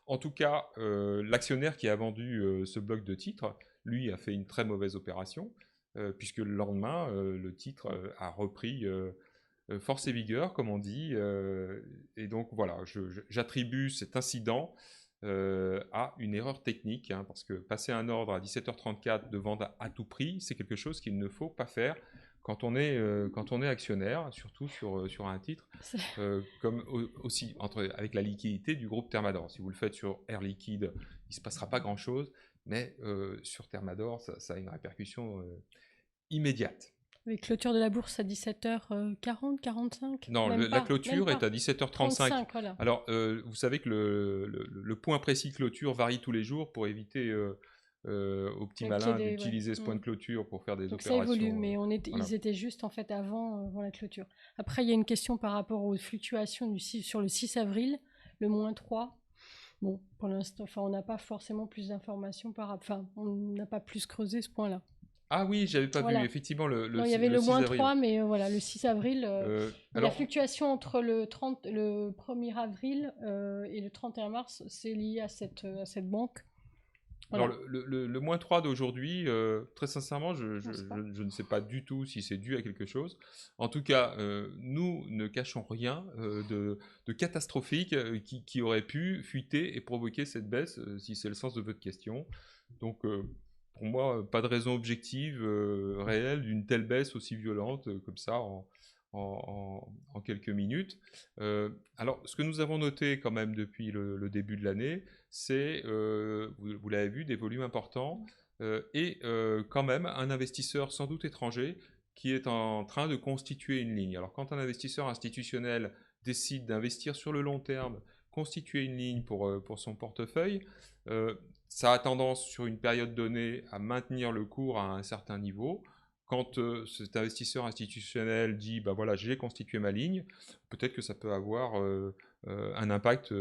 En tout cas, l'actionnaire qui a vendu ce bloc de titres, lui, a fait une très mauvaise opération, puisque le lendemain, le titre a repris force et vigueur, comme on dit, et donc voilà, j'attribue cet incident à une erreur technique, parce que passer un ordre à 17h34 de vente à tout prix, c'est quelque chose qu'il ne faut pas faire quand on est actionnaire, surtout sur un titre, comme aussi avec la liquidité du groupe Thermador. Si vous le faites sur Air Liquide, il ne se passera pas grand-chose, mais sur Thermador, ça a une répercussion immédiate. Avec clôture de la bourse à 17h40, 45? Non, la clôture est à 17h35. 35, voilà. Alors, vous savez que le point précis de clôture varie tous les jours pour éviter aux petits Avec malins ouais. d'utiliser ce point de clôture pour faire des Donc ça opérations. évolue, mais Voilà. ils étaient juste en fait avant la clôture. Après, il y a une question par rapport aux fluctuations sur le 6 avril, le -3. Bon, pour l'instant, on n'a pas forcément plus d'informations on n'a pas plus creusé ce point-là. Ah oui, j'avais pas vu, Voilà. effectivement, Non, il y avait le 6 avril. -3, mais voilà, le 6 avril, la Alors, fluctuation entre le 1er avril et le 31 mars, c'est lié à cette banque. Voilà. alors le -3 d'aujourd'hui, très sincèrement, je ne sais pas du tout si c'est dû à quelque chose. En tout cas, nous ne cachons rien de catastrophique qui aurait pu fuiter et provoquer cette baisse, si c'est le sens de votre question. Donc, pour moi, pas de raison objective réelle d'une telle baisse aussi violente comme ça en quelques minutes. Alors, ce que nous avons noté quand même depuis le début de l'année, c'est, vous l'avez vu, des volumes importants et quand même un investisseur sans doute étranger qui est en train de constituer une ligne. Alors, quand un investisseur institutionnel décide d'investir sur le long terme, constituer une ligne pour son portefeuille, ça a tendance sur une période donnée à maintenir le cours à un certain niveau. Quand cet investisseur institutionnel dit bah voilà, j'ai constitué ma ligne, peut-être que ça peut avoir un impact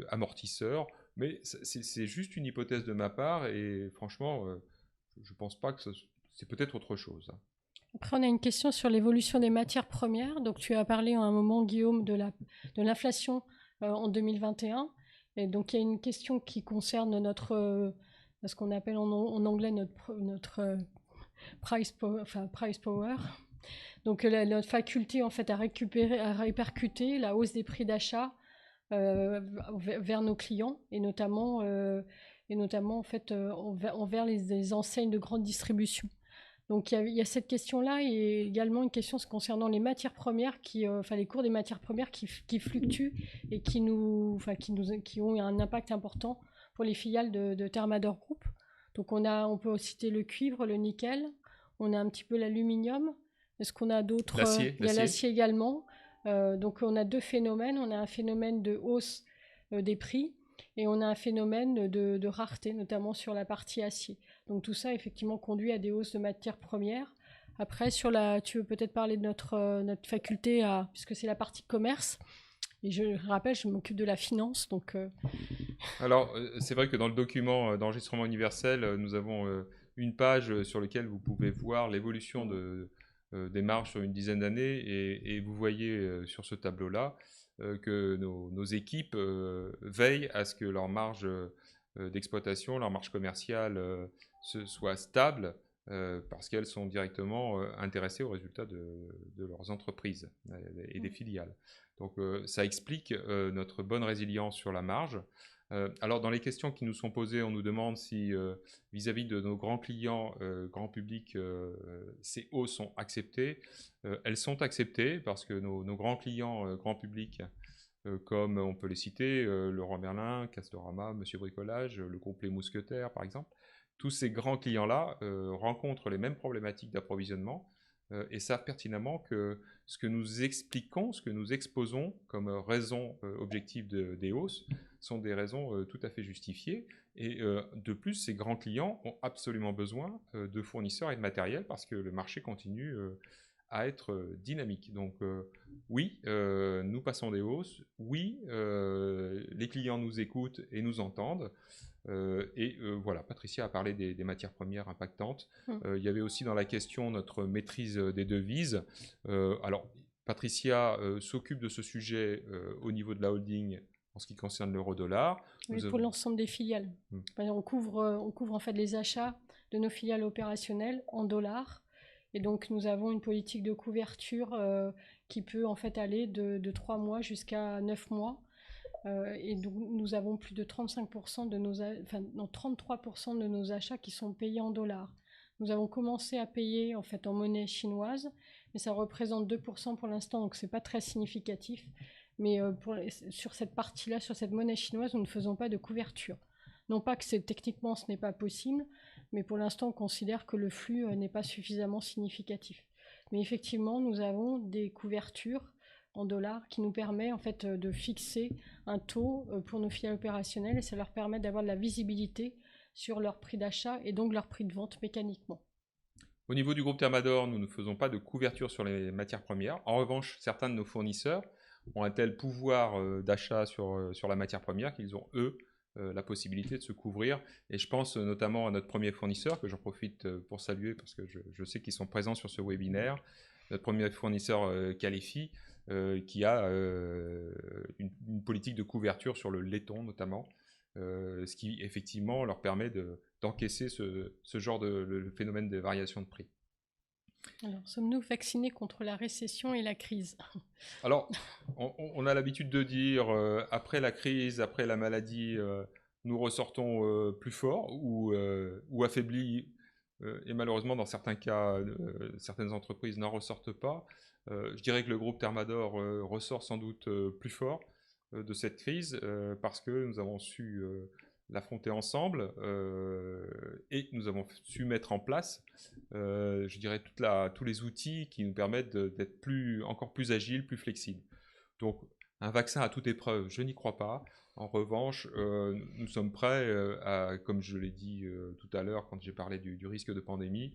amortisseur, mais c'est juste une hypothèse de ma part et franchement, je pense pas que c'est peut-être autre chose. Après, on a une question sur l'évolution des matières premières. Donc, tu as parlé à un moment, Guillaume, de l'inflation en 2021. Et donc, il y a une question qui concerne ce qu'on appelle en anglais notre price power. Donc, notre faculté en fait à répercuter la hausse des prix d'achat vers nos clients et notamment en fait envers les enseignes de grande distribution. Donc il y a cette question-là et également une question concernant les matières premières, les cours des matières premières qui fluctuent et qui ont un impact important pour les filiales de Thermador Group. Donc on peut citer le cuivre, le nickel, on a un petit peu l'aluminium. Est-ce qu'on a d'autres? Il y a l'acier également. Donc on a deux phénomènes. On a un phénomène de hausse des prix et on a un phénomène de rareté, notamment sur la partie acier. Donc tout ça, effectivement, conduit à des hausses de matières premières. Après, tu veux peut-être parler de notre faculté, puisque c'est la partie commerce. Et je rappelle, je m'occupe de la finance. Donc, Alors, c'est vrai que dans le document d'enregistrement universel, nous avons une page sur laquelle vous pouvez voir l'évolution des marges sur une dizaine d'années. Et vous voyez sur ce tableau-là que nos équipes veillent à ce que leur marge d'exploitation, leur marge commerciale soit stable parce qu'elles sont directement intéressées aux résultats de leurs entreprises et des filiales. Donc ça explique notre bonne résilience sur la marge. Alors dans les questions qui nous sont posées, on nous demande si vis-à-vis de nos grands clients, grand public, ces hausses sont acceptées. Elles sont acceptées parce que nos grands clients, grand public, comme on peut les citer, Leroy Merlin, Castorama, Monsieur Bricolage, le groupe Les Mousquetaires par exemple, tous ces grands clients-là rencontrent les mêmes problématiques d'approvisionnement et savent pertinemment que ce que nous expliquons, ce que nous exposons comme raison objective des hausses sont des raisons tout à fait justifiées. Et de plus, ces grands clients ont absolument besoin de fournisseurs et de matériel parce que le marché continue à être dynamique. Donc oui, nous passons des hausses, oui, les clients nous écoutent et nous entendent. Voilà, Patricia a parlé des matières premières impactantes. Il y avait aussi dans la question notre maîtrise des devises. Alors, Patricia s'occupe de ce sujet au niveau de la holding en ce qui concerne l'euro-dollar. Oui, pour l'ensemble des filiales. On couvre en fait les achats de nos filiales opérationnelles en dollars. Et donc, nous avons une politique de couverture qui peut en fait aller de 3 mois jusqu'à 9 mois. Et donc, nous avons plus de 33% de nos achats qui sont payés en dollars. Nous avons commencé à payer en fait en monnaie chinoise, mais ça représente 2% pour l'instant, donc c'est pas très significatif. Mais sur cette partie-là, sur cette monnaie chinoise, nous ne faisons pas de couverture. Non pas que techniquement ce n'est pas possible, mais pour l'instant on considère que le flux n'est pas suffisamment significatif. Mais effectivement, nous avons des couvertures en dollars qui nous permet en fait de fixer un taux pour nos filiales opérationnelles et ça leur permet d'avoir de la visibilité sur leur prix d'achat et donc leur prix de vente mécaniquement. Au niveau du groupe Thermador, nous ne faisons pas de couverture sur les matières premières. En revanche, certains de nos fournisseurs ont un tel pouvoir d'achat sur la matière première qu'ils ont, eux, la possibilité de se couvrir. Et je pense notamment à notre premier fournisseur, que j'en profite pour saluer parce que je sais qu'ils sont présents sur ce webinaire. Notre premier fournisseur Calefi, qui a une politique de couverture sur le laiton notamment, ce qui effectivement leur permet d'encaisser ce genre le phénomène de variation de prix. Alors, sommes-nous vaccinés contre la récession et la crise? Alors, on a l'habitude de dire, après la crise, après la maladie, nous ressortons plus forts ou affaiblis, et malheureusement, dans certains cas, certaines entreprises n'en ressortent pas. Je dirais que le groupe Thermador ressort sans doute plus fort de cette crise parce que nous avons su l'affronter ensemble et nous avons su mettre en place, je dirais, tous les outils qui nous permettent d'être encore plus agiles, plus flexibles. Donc, un vaccin à toute épreuve, je n'y crois pas. En revanche, nous sommes prêts, comme je l'ai dit tout à l'heure quand j'ai parlé du risque de pandémie,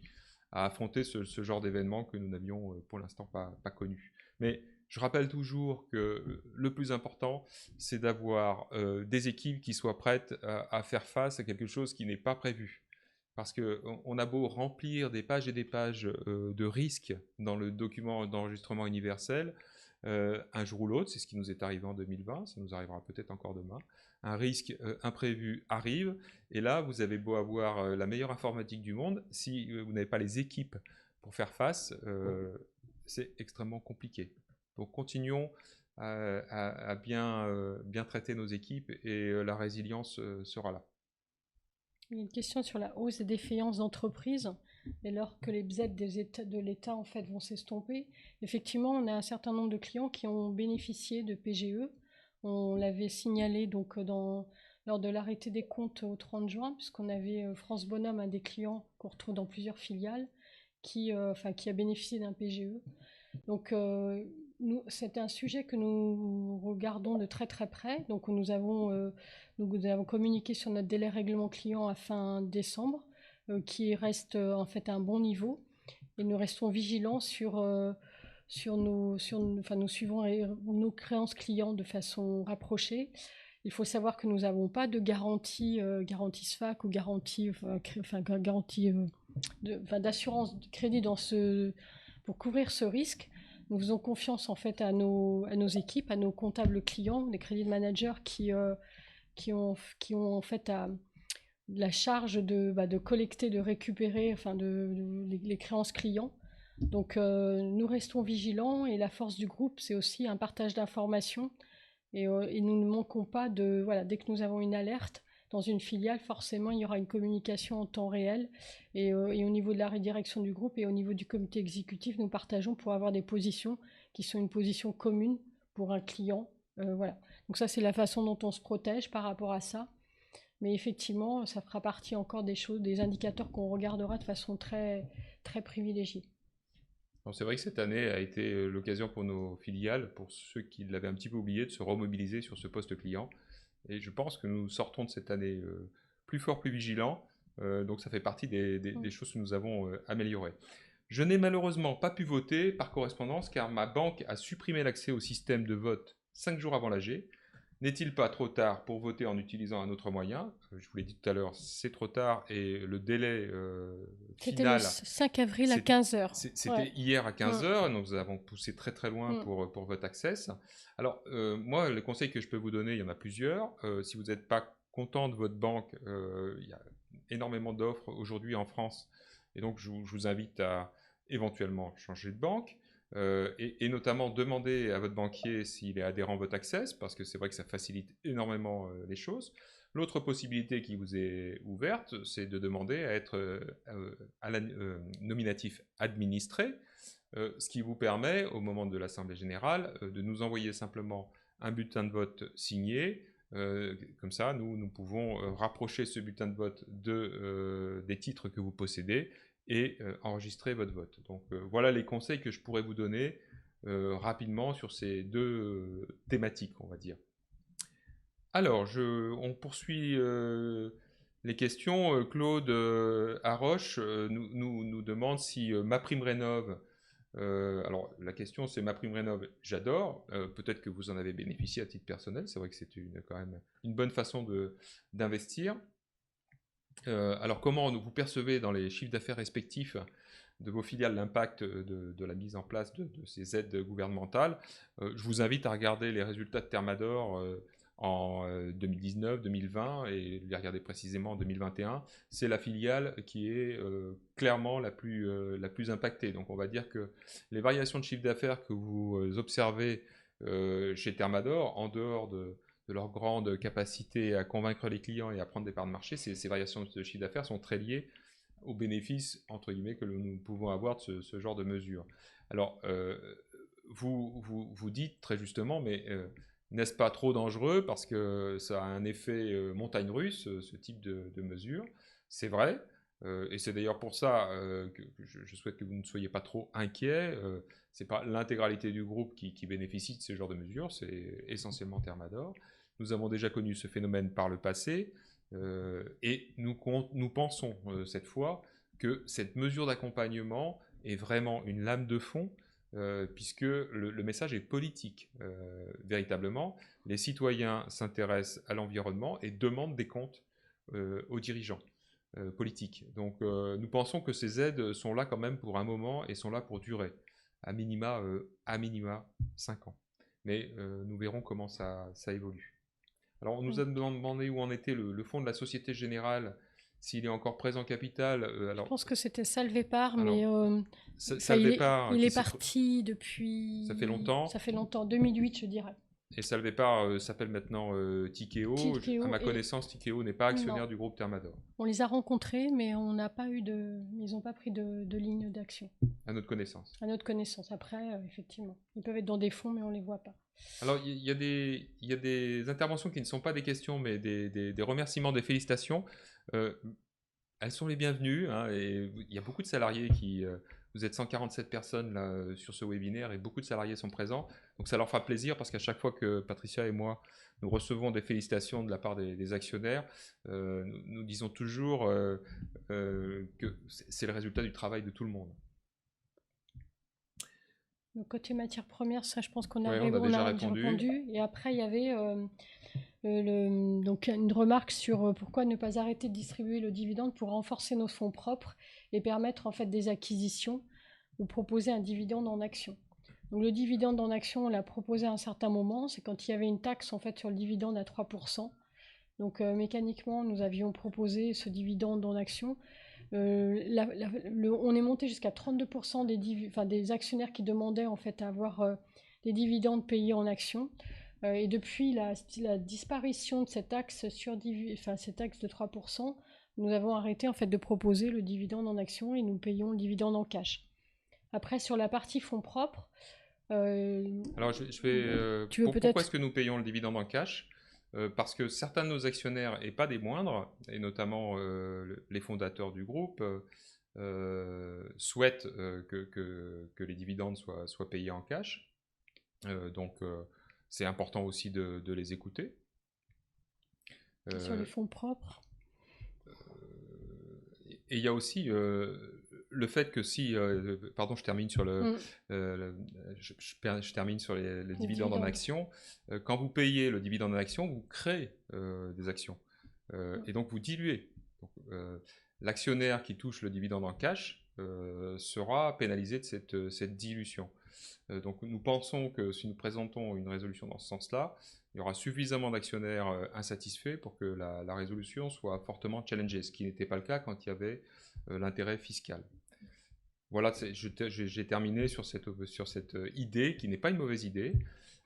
à affronter ce genre d'événement que nous n'avions pour l'instant pas connu. Mais je rappelle toujours que le plus important, c'est d'avoir des équipes qui soient prêtes à faire face à quelque chose qui n'est pas prévu. Parce qu'on a beau remplir des pages et des pages de risques dans le document d'enregistrement universel, un jour ou l'autre, c'est ce qui nous est arrivé en 2020, ça nous arrivera peut-être encore demain, un risque imprévu arrive, et là, vous avez beau avoir la meilleure informatique du monde, si vous n'avez pas les équipes pour faire face, c'est extrêmement compliqué. Donc continuons à bien traiter nos équipes et la résilience sera là. Il y a une question sur la hausse des défaillances d'entreprises, dès lors que les aides de l'État en fait vont s'estomper. Effectivement, on a un certain nombre de clients qui ont bénéficié de PGE. On l'avait signalé donc lors de l'arrêté des comptes au 30 juin, puisqu'on avait France Bonhomme, un des clients qu'on retrouve dans plusieurs filiales, qui a bénéficié d'un PGE. Donc c'est un sujet que nous regardons de très très près. Donc nous avons communiqué sur notre délai règlement client à fin décembre, qui reste en fait à un bon niveau. Et nous restons vigilants nous suivons nos créances clients de façon rapprochée. Il faut savoir que nous n'avons pas de garantie SFAC ou garantie d'assurance de crédit pour couvrir ce risque. Nous faisons confiance en fait à nos équipes, à nos comptables clients, des crédit managers qui ont en fait la charge de collecter, de récupérer les créances clients. Donc nous restons vigilants et la force du groupe, c'est aussi un partage d'informations et nous ne manquons pas dès que nous avons une alerte dans une filiale, forcément il y aura une communication en temps réel et au niveau de la redirection du groupe et au niveau du comité exécutif, nous partageons pour avoir des positions qui sont une position commune pour un client. Voilà. Donc ça, c'est la façon dont on se protège par rapport à ça. Mais effectivement, ça fera partie encore des indicateurs qu'on regardera de façon très, très privilégiée. C'est vrai que cette année a été l'occasion pour nos filiales, pour ceux qui l'avaient un petit peu oublié, de se remobiliser sur ce poste client. Et je pense que nous sortons de cette année plus fort, plus vigilants. Donc ça fait partie des choses que nous avons améliorées. Je n'ai malheureusement pas pu voter par correspondance car ma banque a supprimé l'accès au système de vote 5 jours avant l'AG. N'est-il pas trop tard pour voter en utilisant un autre moyen? Je vous l'ai dit tout à l'heure, c'est trop tard et le délai C'était final... C'était le 5 avril à 15h. C'était hier à 15h, donc nous avons poussé très très loin pour Vote Access. Alors, moi, le conseil que je peux vous donner, il y en a plusieurs. Si vous n'êtes pas content de votre banque, il y a énormément d'offres aujourd'hui en France. Et donc, je vous invite à éventuellement changer de banque. Et notamment demander à votre banquier s'il est adhérent Vote Access, parce que c'est vrai que ça facilite énormément les choses. L'autre possibilité qui vous est ouverte, c'est de demander à être nominatif administré, ce qui vous permet, au moment de l'Assemblée Générale, de nous envoyer simplement un bulletin de vote signé. Comme ça, nous pouvons rapprocher ce bulletin de vote des titres que vous possédez et enregistrer votre vote. Donc voilà les conseils que je pourrais vous donner rapidement sur ces deux thématiques, on va dire. Alors, on poursuit les questions. Claude Haroche nous demande si MaPrimeRénov'. Alors, la question, c'est MaPrimeRénov', j'adore. Peut-être que vous en avez bénéficié à titre personnel. C'est vrai que c'est quand même une bonne façon d'investir. Alors, comment vous percevez dans les chiffres d'affaires respectifs de vos filiales l'impact de la mise en place de ces aides gouvernementales? Je vous invite à regarder les résultats de Thermador en 2019, 2020 et les regarder précisément en 2021. C'est la filiale qui est clairement la plus impactée. Donc on va dire que les variations de chiffre d'affaires que vous observez chez Thermador, en dehors de leur grande capacité à convaincre les clients et à prendre des parts de marché, ces variations de chiffre d'affaires sont très liées aux bénéfices, entre guillemets, que nous pouvons avoir de ce genre de mesures. Alors, vous dites très justement, mais n'est-ce pas trop dangereux parce que ça a un effet montagne russe, ce type de mesures? C'est vrai, et c'est d'ailleurs pour ça que je souhaite que vous ne soyez pas trop inquiets. C'est pas l'intégralité du groupe qui bénéficie de ce genre de mesures, c'est essentiellement Thermador. Nous avons déjà connu ce phénomène par le passé. Et nous pensons cette fois que cette mesure d'accompagnement est vraiment une lame de fond, puisque le message est politique. Véritablement, les citoyens s'intéressent à l'environnement et demandent des comptes aux dirigeants politiques. Donc nous pensons que ces aides sont là quand même pour un moment et sont là pour durer, à minima 5 ans. Mais nous verrons comment ça évolue. Alors, on nous a demandé où en était le fonds de la Société Générale, s'il est encore présent capital. Je pense que c'était Salvepar, alors, mais Salvepar, il est parti depuis... Ça fait longtemps. Ça fait longtemps, 2008 je dirais. Et Salvepar s'appelle maintenant Tikeo. À ma connaissance, Tikeo n'est pas actionnaire du groupe Thermador. On les a rencontrés, mais on n'a pas eu ils n'ont pas pris de ligne d'action. À notre connaissance. À notre connaissance. Après, effectivement, ils peuvent être dans des fonds, mais on ne les voit pas. Alors, il y a des interventions qui ne sont pas des questions, mais des remerciements, des félicitations. Elles sont les bienvenues, hein, et il y a beaucoup de salariés qui... vous êtes 147 personnes là, sur ce webinaire et beaucoup de salariés sont présents. Donc ça leur fera plaisir parce qu'à chaque fois que Patricia et moi, nous recevons des félicitations de la part des actionnaires, nous disons toujours que c'est le résultat du travail de tout le monde. Le côté matières premières, ça je pense qu'on a, on a déjà répondu. Et après, il y avait donc une remarque sur pourquoi ne pas arrêter de distribuer le dividende pour renforcer nos fonds propres et permettre en fait des acquisitions ou proposer un dividende en action. Donc le dividende en action, on l'a proposé à un certain moment, c'est quand il y avait une taxe en fait sur le dividende à 3%. Donc mécaniquement, nous avions proposé ce dividende en action. On est monté jusqu'à 32% des actionnaires qui demandaient en fait à avoir des dividendes payés en actions. Et depuis la disparition de cette taxe cette taxe de 3%, nous avons arrêté en fait de proposer le dividende en action et nous payons le dividende en cash. Après, sur la partie fonds propres... Alors, pourquoi est-ce que nous payons le dividende en cash? Parce que certains de nos actionnaires, et pas des moindres, et notamment les fondateurs du groupe, souhaitent que les dividendes soient payés en cash. Donc, c'est important aussi de les écouter. Sur les fonds propres. Et il y a aussi le fait que si... pardon, je termine sur je termine sur les dividendes en action. Quand vous payez le dividende en action, vous créez des actions. Et donc, vous diluez. L'actionnaire qui touche le dividende en cash sera pénalisé de cette dilution. Donc, nous pensons que si nous présentons une résolution dans ce sens-là, il y aura suffisamment d'actionnaires insatisfaits pour que la résolution soit fortement challengée, ce qui n'était pas le cas quand il y avait l'intérêt fiscal. Voilà, j'ai terminé sur cette idée, qui n'est pas une mauvaise idée.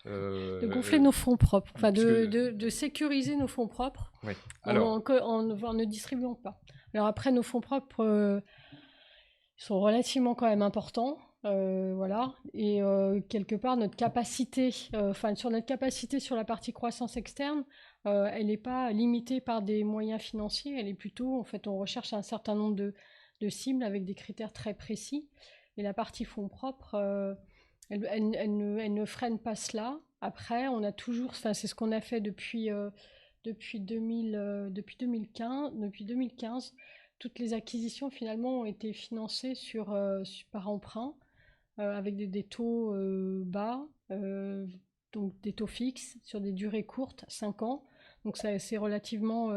De gonfler nos fonds propres, enfin de sécuriser nos fonds propres oui. en ne distribuant pas. Alors après, nos fonds propres sont relativement quand même importants. Voilà, et quelque part notre capacité, sur notre capacité sur la partie croissance externe, elle n'est pas limitée par des moyens financiers, elle est plutôt, en fait, on recherche un certain nombre de cibles avec des critères très précis, et la partie fonds propres, elle ne freine pas cela. Après, on a toujours, c'est ce qu'on a fait depuis depuis 2015, toutes les acquisitions finalement ont été financées par emprunt, avec des taux bas, donc des taux fixes sur des durées courtes, 5 ans. Donc c'est relativement...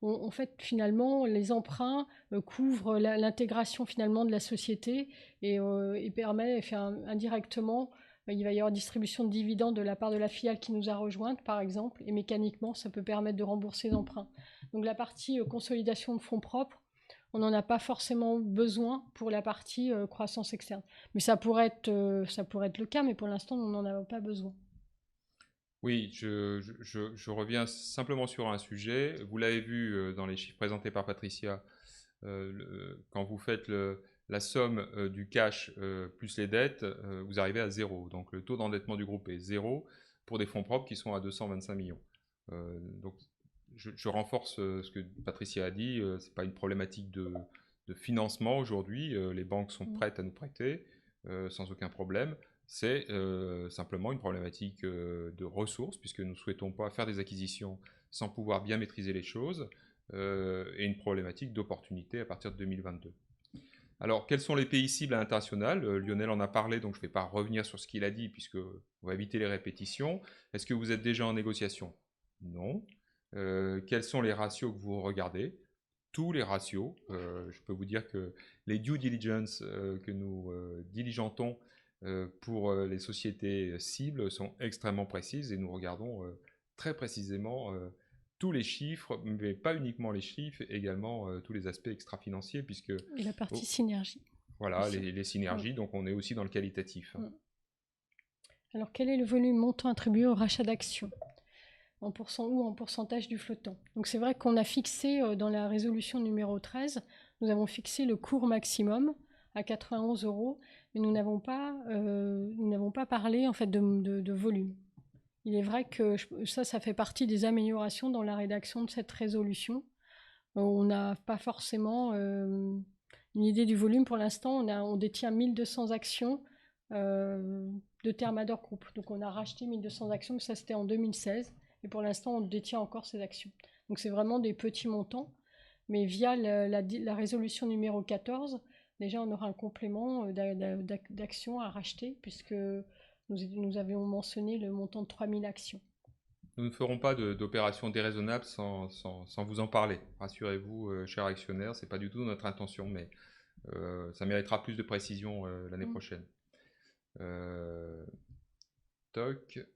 en fait, finalement, les emprunts couvrent l'intégration finalement de la société et indirectement, il va y avoir distribution de dividendes de la part de la filiale qui nous a rejointes, par exemple, et mécaniquement, ça peut permettre de rembourser les emprunts. Donc la partie consolidation de fonds propres, on n'en a pas forcément besoin pour la partie croissance externe. Mais ça pourrait être le cas, mais pour l'instant, on n'en a pas besoin. Oui, je reviens simplement sur un sujet. Vous l'avez vu dans les chiffres présentés par Patricia, quand vous faites la somme du cash plus les dettes, vous arrivez à 0. Donc le taux d'endettement du groupe est 0 pour des fonds propres qui sont à 225 millions. Donc je renforce ce que Patricia a dit, ce n'est pas une problématique de financement aujourd'hui. Les banques sont prêtes à nous prêter sans aucun problème. C'est simplement une problématique de ressources, puisque nous ne souhaitons pas faire des acquisitions sans pouvoir bien maîtriser les choses, et une problématique d'opportunité à partir de 2022. Alors, quels sont les pays cibles à l'international? Lionel en a parlé, donc je ne vais pas revenir sur ce qu'il a dit, puisqu'on va éviter les répétitions. Est-ce que vous êtes déjà en négociation? Non. Quels sont les ratios que vous regardez? Tous les ratios. Je peux vous dire que les due diligence que nous diligentons pour les sociétés cibles sont extrêmement précises et nous regardons très précisément tous les chiffres, mais pas uniquement les chiffres, également tous les aspects extra-financiers, puisque... Et la partie synergie. Voilà, les synergies, donc on est aussi dans le qualitatif. Alors, quel est le volume montant attribué au rachat d'actions en pourcentage du flottant? Donc c'est vrai qu'on a fixé dans la résolution numéro 13, nous avons fixé le cours maximum à 91 €, mais nous n'avons pas parlé en fait de volume. Il est vrai que ça fait partie des améliorations dans la rédaction de cette résolution. On n'a pas forcément une idée du volume pour l'instant. On détient 1200 actions de Thermador Group. Donc on a racheté 1200 actions, mais ça c'était en 2016. Et pour l'instant, on détient encore ces actions. Donc c'est vraiment des petits montants. Mais via la résolution numéro 14, déjà on aura un complément d'actions à racheter, puisque nous avions mentionné le montant de 3000 actions. Nous ne ferons pas d'opération déraisonnable sans vous en parler. Rassurez-vous, chers actionnaires, ce n'est pas du tout notre intention, mais ça méritera plus de précision l'année prochaine. Toc.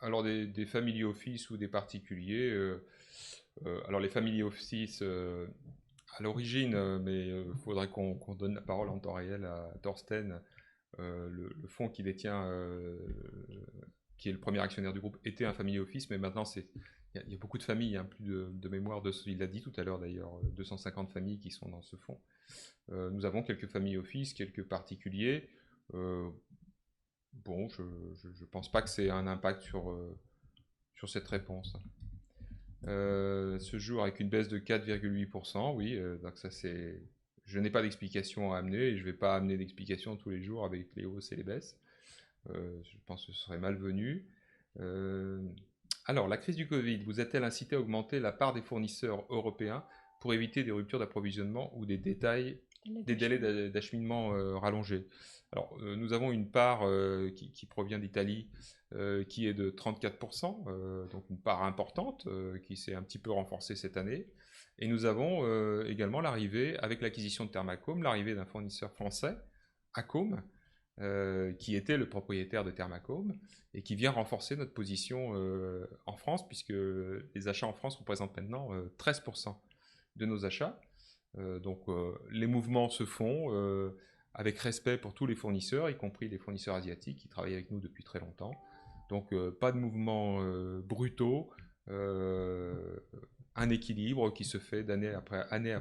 Alors des family office ou des particuliers, alors les family office à l'origine, mais il faudrait qu'on donne la parole en temps réel à Thorsten. Le fonds qui détient, qui est le premier actionnaire du groupe, était un family office, mais maintenant il y a beaucoup de familles, hein, plus de mémoire, il l'a dit tout à l'heure d'ailleurs, 250 familles qui sont dans ce fonds. Nous avons quelques family office, quelques particuliers. Bon, je ne pense pas que c'est un impact sur cette réponse. Ce jour avec une baisse de 4,8%, oui, donc ça c'est... Je n'ai pas d'explication à amener et je ne vais pas amener d'explication tous les jours avec les hausses et les baisses. Je pense que ce serait malvenu. Alors, la crise du Covid vous a-t-elle incité à augmenter la part des fournisseurs européens pour éviter des ruptures d'approvisionnement ou des délais d'acheminement rallongés? Alors, nous avons une part qui provient d'Italie qui est de 34%, donc une part importante qui s'est un petit peu renforcée cette année. Et nous avons également l'arrivée, avec l'acquisition de Thermacome, l'arrivée d'un fournisseur français, Acome, qui était le propriétaire de Thermacome et qui vient renforcer notre position en France, puisque les achats en France représentent maintenant 13% de nos achats. Donc les mouvements se font avec respect pour tous les fournisseurs, y compris les fournisseurs asiatiques qui travaillent avec nous depuis très longtemps. Donc pas de mouvements brutaux, un équilibre qui se fait d'année après année.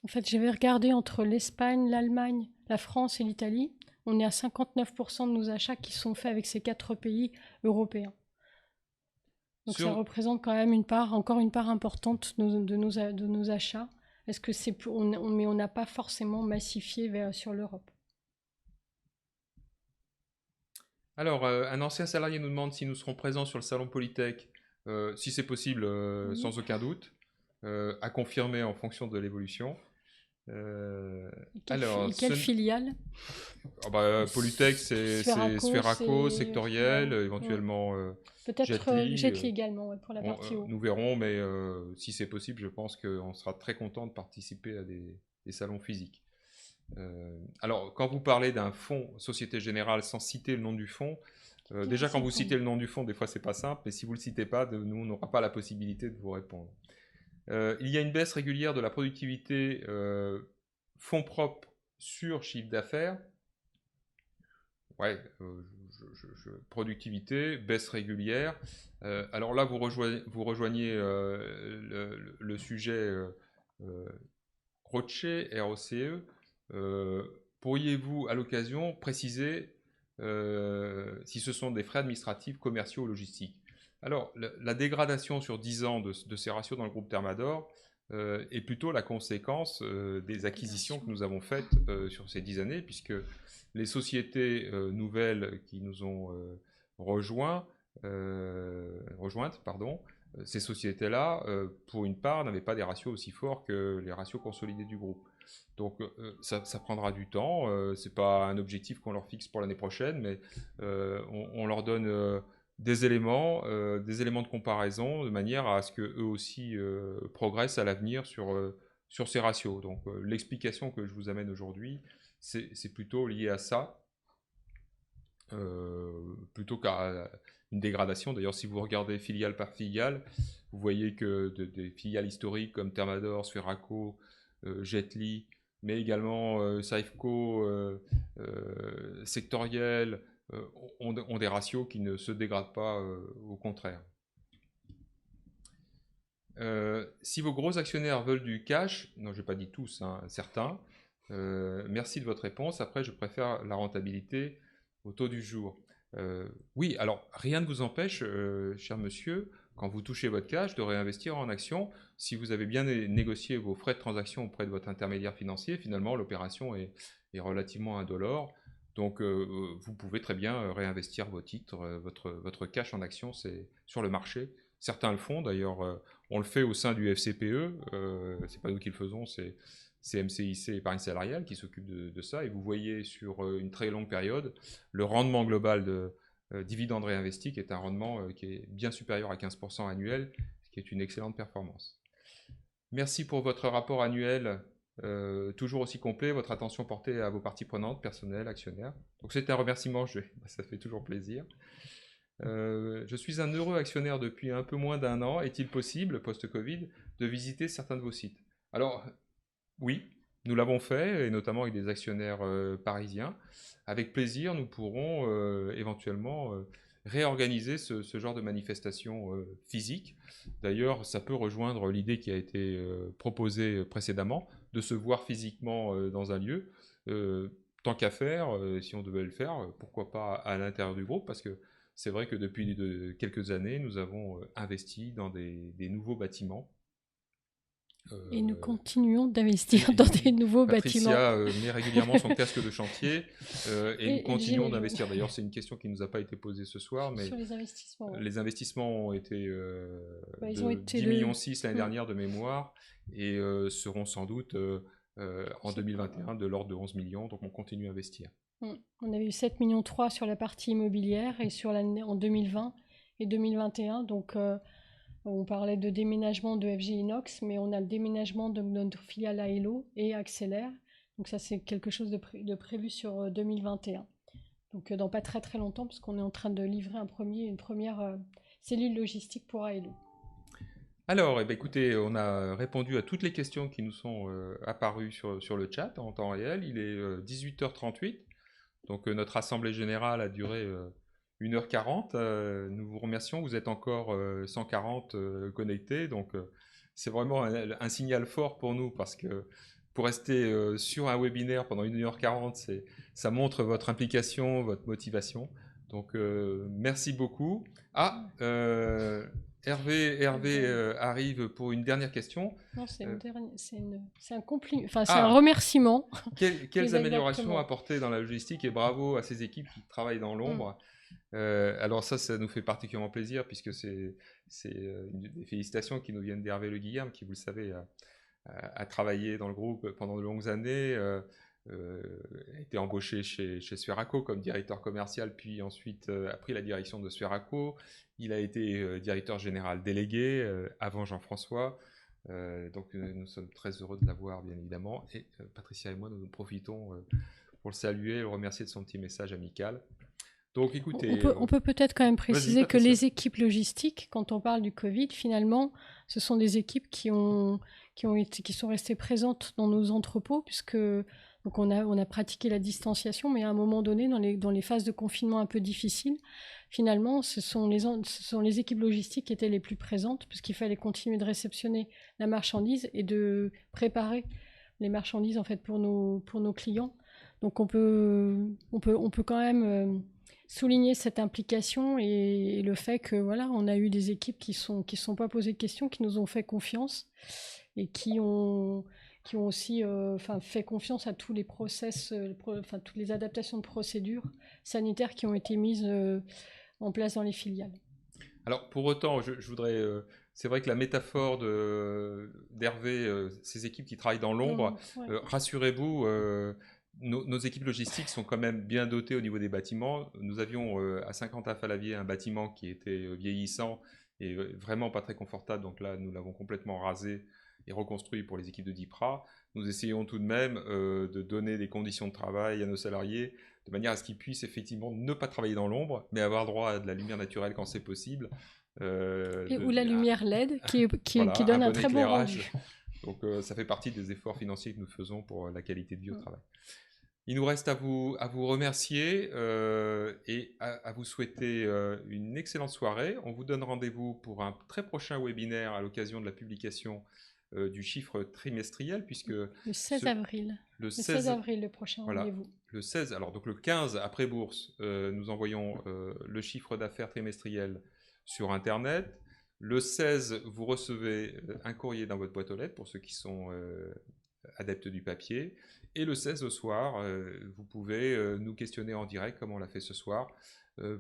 En fait, j'avais regardé entre l'Espagne, l'Allemagne, la France et l'Italie. On est à 59% de nos achats qui sont faits avec ces 4 pays européens. Donc ça représente quand même encore une part importante de nos achats. Est-ce que c'est mais on n'a pas forcément massifié sur l'Europe. Alors, un ancien salarié nous demande si nous serons présents sur le salon Polytech. Si c'est possible, Oui. sans aucun doute. À confirmer en fonction de l'évolution. Quelle filiale? Polytech, c'est Spheraco, sectoriel, ouais. éventuellement peut-être Jetly également, pour la partie haut. nous verrons, mais si c'est possible, je pense qu'on sera très content de participer à des salons physiques. Alors, quand vous parlez d'un fonds Société Générale sans citer le nom du fonds, déjà quand vous citez le nom du fonds, des fois c'est pas simple, mais si vous le citez pas, nous on n'aura pas la possibilité de vous répondre. Il y a une baisse régulière de la productivité fonds propres sur chiffre d'affaires. Ouais, productivité, baisse régulière. Alors là, vous rejoignez le sujet ROCE, ROCE. Pourriez-vous, à l'occasion, préciser si ce sont des frais administratifs, commerciaux ou logistiques? Alors, la dégradation sur 10 ans de ces ratios dans le groupe Thermador est plutôt la conséquence des acquisitions que nous avons faites sur ces 10 années, puisque les sociétés nouvelles qui nous ont rejointes, ces sociétés-là, pour une part, n'avaient pas des ratios aussi forts que les ratios consolidés du groupe. Donc ça prendra du temps, c'est pas un objectif qu'on leur fixe pour l'année prochaine, mais on leur donne des éléments de comparaison de manière à ce qu'eux aussi progressent à l'avenir sur ces ratios. Donc l'explication que je vous amène aujourd'hui, c'est plutôt lié à ça, plutôt qu'à une dégradation. D'ailleurs, si vous regardez filiale par filiale, vous voyez que des filiales historiques comme Thermador, Spheraco, Jetly, mais également Safeco, sectoriel, ont des ratios qui ne se dégradent pas, au contraire. Si vos gros actionnaires veulent du cash, non, je n'ai pas dit tous, hein, certains, merci de votre réponse. Après, je préfère la rentabilité au taux du jour. Oui, alors rien ne vous empêche, cher monsieur, quand vous touchez votre cash, de réinvestir en actions. Si vous avez bien négocié vos frais de transaction auprès de votre intermédiaire financier, finalement, l'opération est relativement indolore. Donc, vous pouvez très bien réinvestir vos titres, votre cash en actions sur le marché. Certains le font, d'ailleurs, on le fait au sein du FCPE, c'est pas nous qui le faisons, c'est MCIC Épargne Salariale qui s'occupe de ça, et vous voyez sur une très longue période, le rendement global de dividende réinvesti qui est un rendement qui est bien supérieur à 15% annuel, ce qui est une excellente performance. Merci pour votre rapport annuel, toujours aussi complet, votre attention portée à vos parties prenantes, personnel, actionnaires. Donc c'est un remerciement, ça fait toujours plaisir. Je suis un heureux actionnaire depuis un peu moins d'un an. Est-il possible, post-Covid, de visiter certains de vos sites? Alors, oui, nous l'avons fait, et notamment avec des actionnaires parisiens. Avec plaisir, nous pourrons éventuellement réorganiser ce genre de manifestation physique. D'ailleurs, ça peut rejoindre l'idée qui a été proposée précédemment, de se voir physiquement dans un lieu. Tant qu'à faire, si on devait le faire, pourquoi pas à l'intérieur du groupe, parce que c'est vrai que depuis quelques années, nous avons investi dans des nouveaux bâtiments. Et nous continuons d'investir dans des nouveaux bâtiments. Patricia met régulièrement son casque de chantier et nous continuons d'investir. D'ailleurs, c'est une question qui ne nous a pas été posée ce soir, mais sur les investissements. Ouais. Les investissements ont été ils ont été 10,6 millions l'année dernière de mémoire et seront sans doute en 2021 de l'ordre de 11 millions, donc on continue à investir. On avait eu 7,3 millions sur la partie immobilière et sur l'année en 2020 et 2021, donc on parlait de déménagement de FG Inox, mais on a le déménagement de notre filiale Aelo et Accélère. Donc ça, c'est quelque chose de prévu sur 2021. Donc dans pas très très longtemps, parce qu'on est en train de livrer une première cellule logistique pour Aelo. Alors, écoutez, on a répondu à toutes les questions qui nous sont apparues sur le chat en temps réel. Il est 18h38, donc notre assemblée générale a duré 1h40, nous vous remercions, vous êtes encore 140 connectés, donc c'est vraiment un signal fort pour nous, parce que pour rester sur un webinaire pendant 1h40, ça montre votre implication, votre motivation, donc merci beaucoup. Hervé arrive pour une dernière question. Non, c'est un compliment, enfin c'est Ah. un remerciement. Quelles améliorations Exactement. apportées dans la logistique, et bravo à ces équipes qui travaillent dans l'ombre. Alors ça nous fait particulièrement plaisir, puisque c'est des félicitations qui nous viennent d'Hervé Le Guillerme, qui, vous le savez, a travaillé dans le groupe pendant de longues années, a été embauché chez Sferaco comme directeur commercial, puis ensuite a pris la direction de Sferaco. Il a été directeur général délégué avant Jean-François. Donc nous sommes très heureux de l'avoir, bien évidemment. Et Patricia et moi, nous profitons pour le saluer et le remercier de son petit message amical. Donc écoutez... On peut peut-être quand même préciser que Patricia. les équipes logistiques, quand on parle du Covid, finalement, ce sont des équipes qui sont restées présentes dans nos entrepôts, puisque donc on a pratiqué la distanciation, mais à un moment donné, dans les phases de confinement un peu difficiles, finalement, ce sont les équipes logistiques qui étaient les plus présentes, puisqu'il fallait continuer de réceptionner la marchandise et de préparer les marchandises en fait pour nos clients. Donc on peut quand même souligner cette implication et le fait que voilà, on a eu des équipes qui sont pas posées de questions, qui nous ont fait confiance et qui ont aussi fait confiance à tous les process, toutes les adaptations de procédures sanitaires qui ont été mises en place dans les filiales. Alors pour autant, je voudrais... c'est vrai que la métaphore d'Hervé, ces équipes qui travaillent dans l'ombre, rassurez-vous, nos équipes logistiques sont quand même bien dotées au niveau des bâtiments. Nous avions à Saint-Quentin-Fallavier un bâtiment qui était vieillissant et vraiment pas très confortable. Donc là, nous l'avons complètement rasé et reconstruit pour les équipes de DIPRA. Nous essayons tout de même de donner des conditions de travail à nos salariés de manière à ce qu'ils puissent effectivement ne pas travailler dans l'ombre, mais avoir droit à de la lumière naturelle quand c'est possible. Ou la lumière LED qui donne un très bon rendu. Donc ça fait partie des efforts financiers que nous faisons pour la qualité de vie au travail. Il nous reste à vous remercier et à vous souhaiter une excellente soirée. On vous donne rendez-vous pour un très prochain webinaire à l'occasion de la publication du chiffre trimestriel, puisque... Le 16 avril. Le 16 avril, le prochain rendez-vous. Le 16, alors donc le 15 après bourse, nous envoyons le chiffre d'affaires trimestriel sur Internet. Le 16, vous recevez un courrier dans votre boîte aux lettres pour ceux qui sont adeptes du papier. Et le 16 au soir, vous pouvez nous questionner en direct, comme on l'a fait ce soir,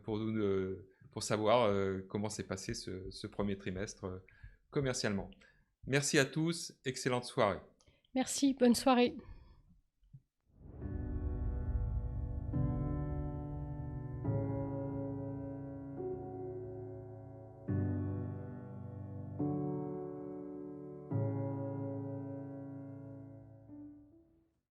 pour savoir comment s'est passé ce premier trimestre commercialement. Merci à tous, excellente soirée. Merci, bonne soirée.